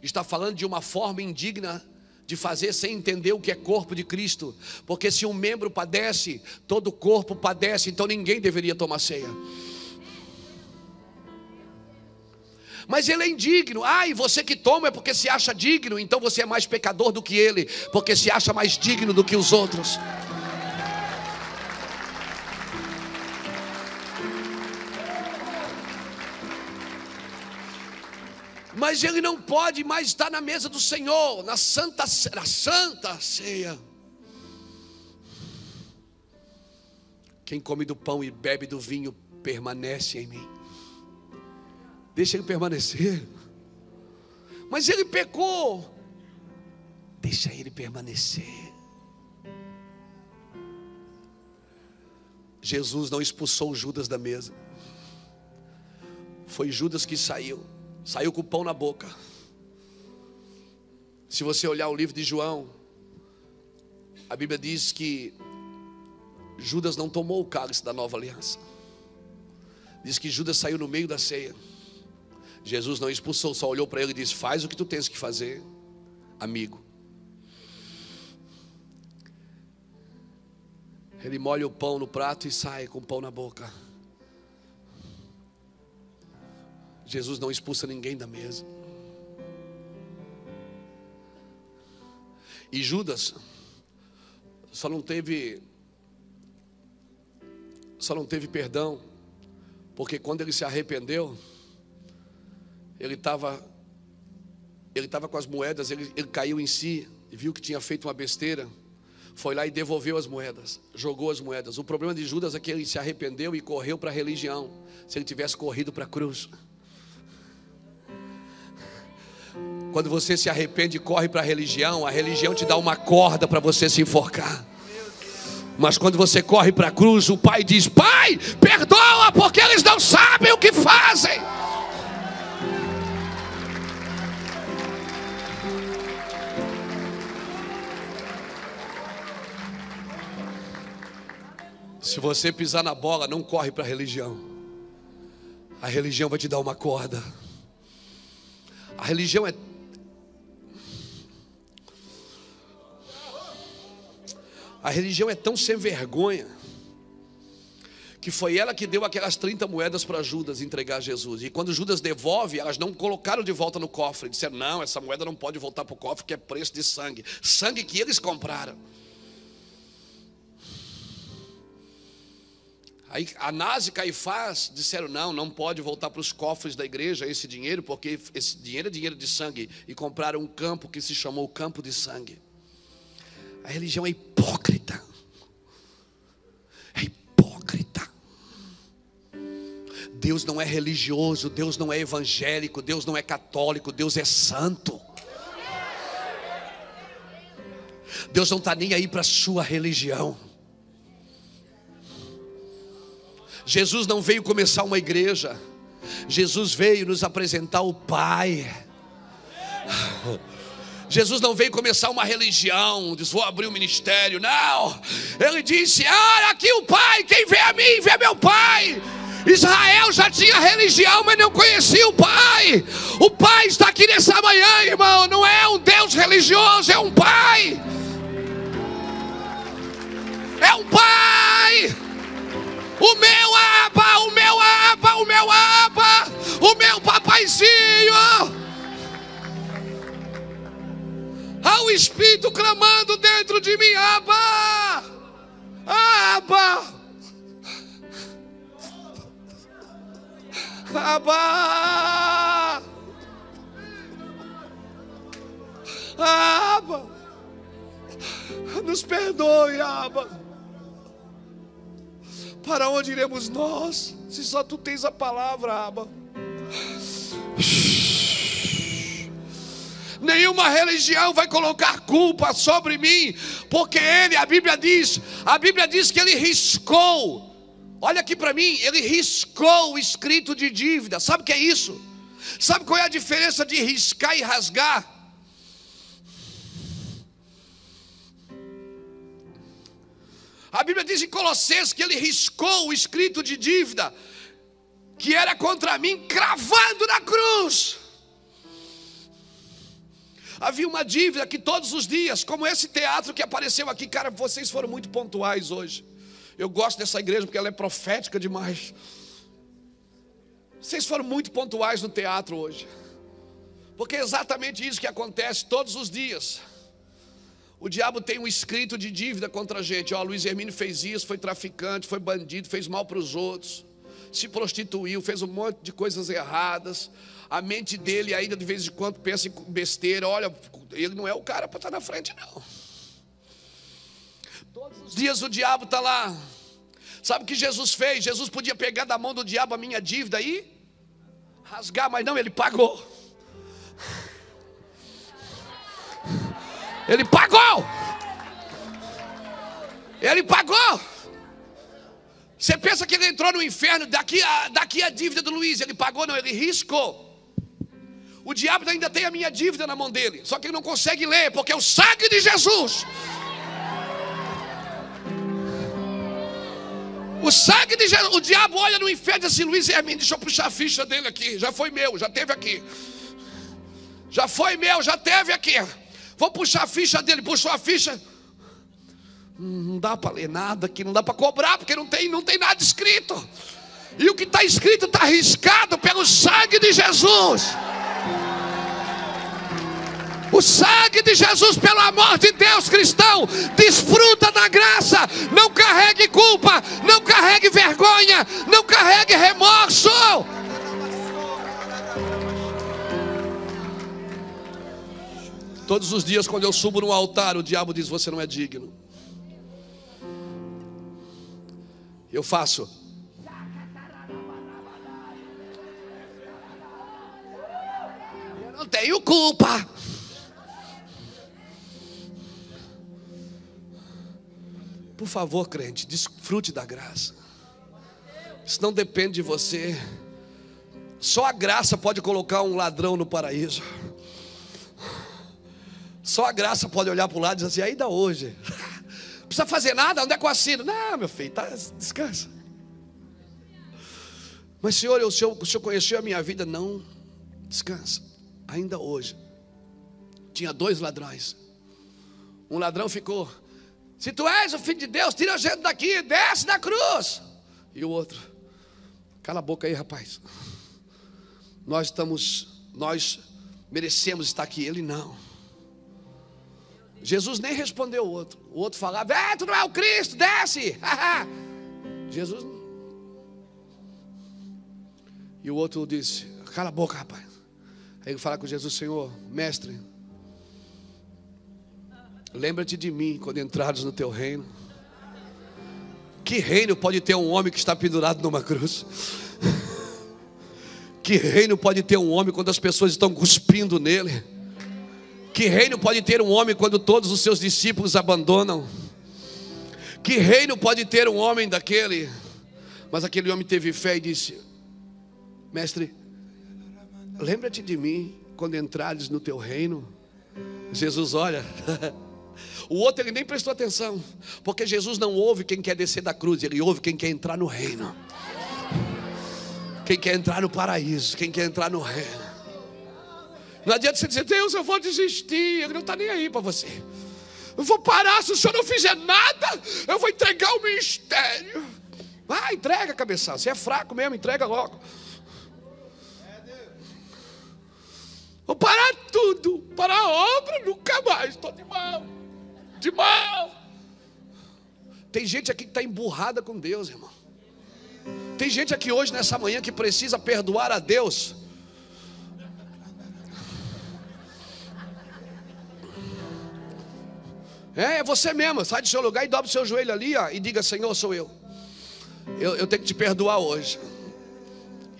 Está falando de uma forma indigna de fazer sem entender o que é corpo de Cristo. Porque se um membro padece, todo o corpo padece. Então ninguém deveria tomar ceia. Mas ele é indigno. E você que toma é porque se acha digno. Então você é mais pecador do que ele, porque se acha mais digno do que os outros. Mas ele não pode mais estar na mesa do Senhor, na santa ceia. Quem come do pão e bebe do vinho permanece em mim. Deixa ele permanecer. Mas ele pecou. Deixa ele permanecer. Jesus não expulsou Judas da mesa. Foi Judas que saiu com o pão na boca. Se você olhar o livro de João, a Bíblia diz que Judas não tomou o cálice da nova aliança. Diz que Judas saiu no meio da ceia. Jesus não expulsou, só olhou para ele e disse: faz o que tu tens que fazer, amigo. Ele molha o pão no prato e sai com o pão na boca. Jesus não expulsa ninguém da mesa. E Judas só não teve perdão, porque quando ele se arrependeu, ele estava com as moedas, ele caiu em si e viu que tinha feito uma besteira. Foi lá e devolveu as moedas, jogou as moedas. O problema de Judas é que ele se arrependeu e correu para a religião. Se ele tivesse corrido para a cruz. Quando você se arrepende e corre para a religião te dá uma corda para você se enforcar. Mas quando você corre para a cruz, o Pai diz: Pai, perdoa, porque eles não sabem o que fazem. Se você pisar na bola, não corre para a religião. A religião vai te dar uma corda. A religião é... A religião é tão sem vergonha que foi ela que deu aquelas 30 moedas para Judas entregar a Jesus. E quando Judas devolve, elas não colocaram de volta no cofre. Disseram, não, essa moeda não pode voltar para o cofre, que é preço de sangue. Sangue que eles compraram. Aí Anás e Caifás disseram, não pode voltar para os cofres da igreja esse dinheiro, porque esse dinheiro é dinheiro de sangue. E compraram um campo que se chamou o campo de sangue. A religião é hipócrita. É hipócrita. Deus não é religioso, Deus não é evangélico, Deus não é católico, Deus é santo. Deus não está nem aí para a sua religião. Jesus não veio começar uma igreja. Jesus veio nos apresentar o Pai. Jesus não veio começar uma religião, diz, vou abrir um ministério. Não, Ele disse, olha aqui o Pai, quem vê a mim, vê meu Pai. Israel já tinha religião, mas não conhecia o Pai. O Pai está aqui nessa manhã, irmão. Não é um Deus religioso, é um Pai. É um Pai. O meu Abba, o meu Abba, o meu Abba, o meu papaizinho. Há o Espírito clamando dentro de mim, Abba, Abba, Abba, Abba, nos perdoe, Abba. Para onde iremos nós, se só tu tens a palavra, Abba? Nenhuma religião vai colocar culpa sobre mim, porque a Bíblia diz que ele riscou. Olha aqui para mim, ele riscou o escrito de dívida. Sabe o que é isso? Sabe qual é a diferença de riscar e rasgar? A Bíblia diz em Colossenses que ele riscou o escrito de dívida que era contra mim, cravando na cruz. Havia uma dívida que todos os dias, como esse teatro que apareceu aqui, cara, vocês foram muito pontuais hoje. Eu gosto dessa igreja porque ela é profética demais. Vocês foram muito pontuais no teatro hoje, porque é exatamente isso que acontece todos os dias. O diabo tem um escrito de dívida contra a gente. Ó, Luiz Hermínio fez isso, foi traficante, foi bandido, fez mal para os outros, se prostituiu, fez um monte de coisas erradas. A mente dele ainda de vez em quando pensa em besteira. Olha, ele não é o cara para estar na frente, não. Todos os dias o diabo está lá. Sabe o que Jesus fez? Jesus podia pegar da mão do diabo a minha dívida e rasgar, mas não, ele pagou. Ele pagou. Ele pagou. Você pensa que ele entrou no inferno, daqui a dívida do Luiz, ele pagou? Não, ele riscou. O diabo ainda tem a minha dívida na mão dele, só que ele não consegue ler, porque é o sangue de Jesus. O sangue de Jesus. O diabo olha no inferno e diz assim, Luiz Hermínio, deixa eu puxar a ficha dele aqui. Já foi meu, já teve aqui. Já foi meu, já teve aqui. Vou puxar a ficha dele, puxou a ficha. Não dá para ler nada aqui, não dá para cobrar, porque não tem nada escrito. E o que está escrito está riscado pelo sangue de Jesus. O sangue de Jesus, pelo amor de Deus, cristão, desfruta da graça. Não carregue culpa, não carregue vergonha, não carregue remorso. Todos os dias quando eu subo no altar, o diabo diz, você não é digno. Eu faço. Eu não tenho culpa. Por favor, crente, desfrute da graça. Isso não depende de você. Só a graça pode colocar um ladrão no paraíso. Só a graça pode olhar para o lado e dizer assim, ainda hoje. Não precisa fazer nada, onde é que eu assino? Não, meu filho, tá, descansa. Mas Senhor, o Senhor conheceu a minha vida? Não, descansa. Ainda hoje, tinha 2 ladrões. Um ladrão ficou Se tu és o filho de Deus, tira a gente daqui, desce da cruz. E o outro: cala a boca aí, rapaz. Nós merecemos estar aqui. Ele não. Jesus nem respondeu o outro. O outro falava: tu não é o Cristo, desce. Jesus não. E o outro disse: cala a boca, rapaz. Aí ele fala com Jesus: Senhor, mestre, lembra-te de mim quando entrares no teu reino. Que reino pode ter um homem que está pendurado numa cruz? Que reino pode ter um homem quando as pessoas estão cuspindo nele? Que reino pode ter um homem quando todos os seus discípulos abandonam? Que reino pode ter um homem daquele? Mas aquele homem teve fé e disse: mestre, lembra-te de mim quando entrares no teu reino. Jesus olha. O outro ele nem prestou atenção, porque Jesus não ouve quem quer descer da cruz, ele ouve quem quer entrar no reino, quem quer entrar no paraíso, quem quer entrar no reino. Não adianta você dizer: Deus, eu vou desistir. Ele não está nem aí para você. Eu vou parar, se o senhor não fizer nada, eu vou entregar o ministério. Entrega, cabeção. Você é fraco mesmo, entrega logo. Vou parar tudo, parar a obra, nunca mais. Estou de mal. De mal. Tem gente aqui que está emburrada com Deus, irmão. Tem gente aqui hoje, nessa manhã, que precisa perdoar a Deus. É você mesmo. Sai do seu lugar e dobra o seu joelho ali, e diga: Senhor, sou eu. Eu tenho que te perdoar hoje.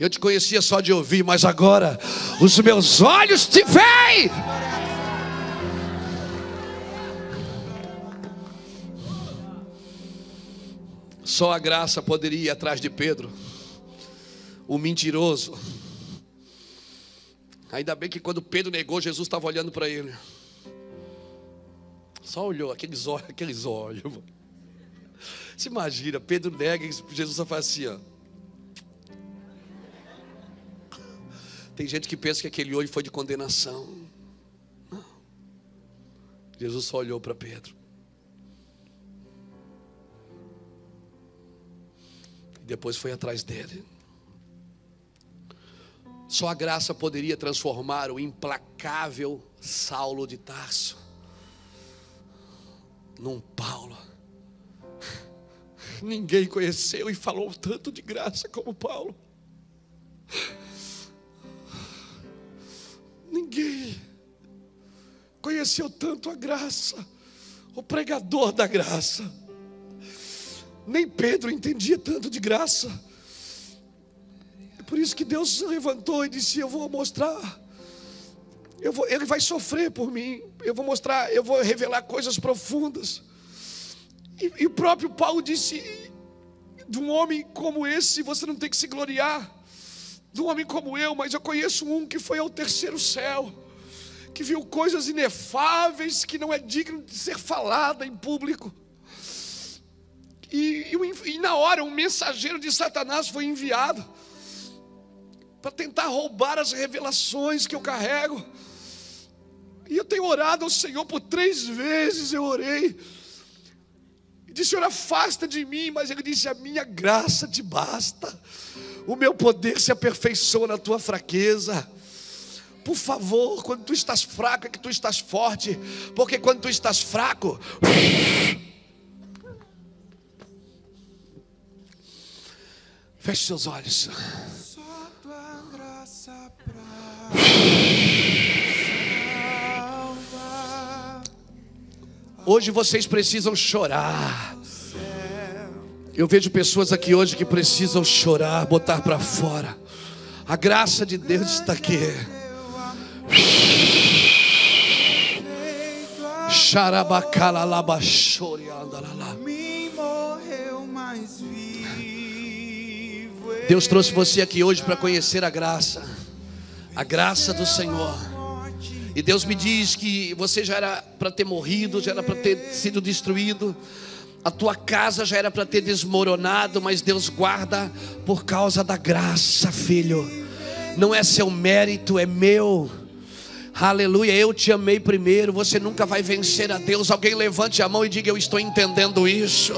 Eu te conhecia só de ouvir, mas agora os meus olhos te veem. Só a graça poderia ir atrás de Pedro, o mentiroso. Ainda bem que quando Pedro negou, Jesus estava olhando para ele. Só olhou, aqueles olhos. Se imagina, Pedro nega e Jesus só faz assim, ó. Tem gente que pensa que aquele olho foi de condenação. Não. Jesus só olhou para Pedro. E depois foi atrás dele. Só a graça poderia transformar o implacável Saulo de Tarso num Paulo. Ninguém conheceu e falou tanto de graça como Paulo. Ninguém conheceu tanto a graça, o pregador da graça. Nem Pedro entendia tanto de graça. É por isso que Deus se levantou e disse: eu vou mostrar, ele vai sofrer por mim, eu vou mostrar, eu vou revelar coisas profundas. E o próprio Paulo disse: de um homem como esse você não tem que se gloriar, de um homem como eu, mas eu conheço um que foi ao terceiro céu, que viu coisas inefáveis, que não é digno de ser falada em público. E na hora um mensageiro de Satanás foi enviado para tentar roubar as revelações que eu carrego. E eu tenho orado ao Senhor por 3 vezes, eu orei. E disse: Senhor, afasta de mim. Mas Ele disse: a minha graça te basta. O meu poder se aperfeiçoa na tua fraqueza. Por favor, quando tu estás fraco é que tu estás forte. Porque quando tu estás fraco, feche seus olhos. Só tua graça pra salvar. Hoje vocês precisam chorar. Eu vejo pessoas aqui hoje que precisam chorar, botar para fora. A graça de Deus está aqui. Deus trouxe você aqui hoje para conhecer a graça do Senhor. E Deus me diz que você já era para ter morrido, já era para ter sido destruído. A tua casa já era para ter desmoronado, mas Deus guarda por causa da graça, filho. Não é seu mérito, é meu. Aleluia, eu te amei primeiro. Você nunca vai vencer a Deus. Alguém levante a mão e diga: eu estou entendendo isso.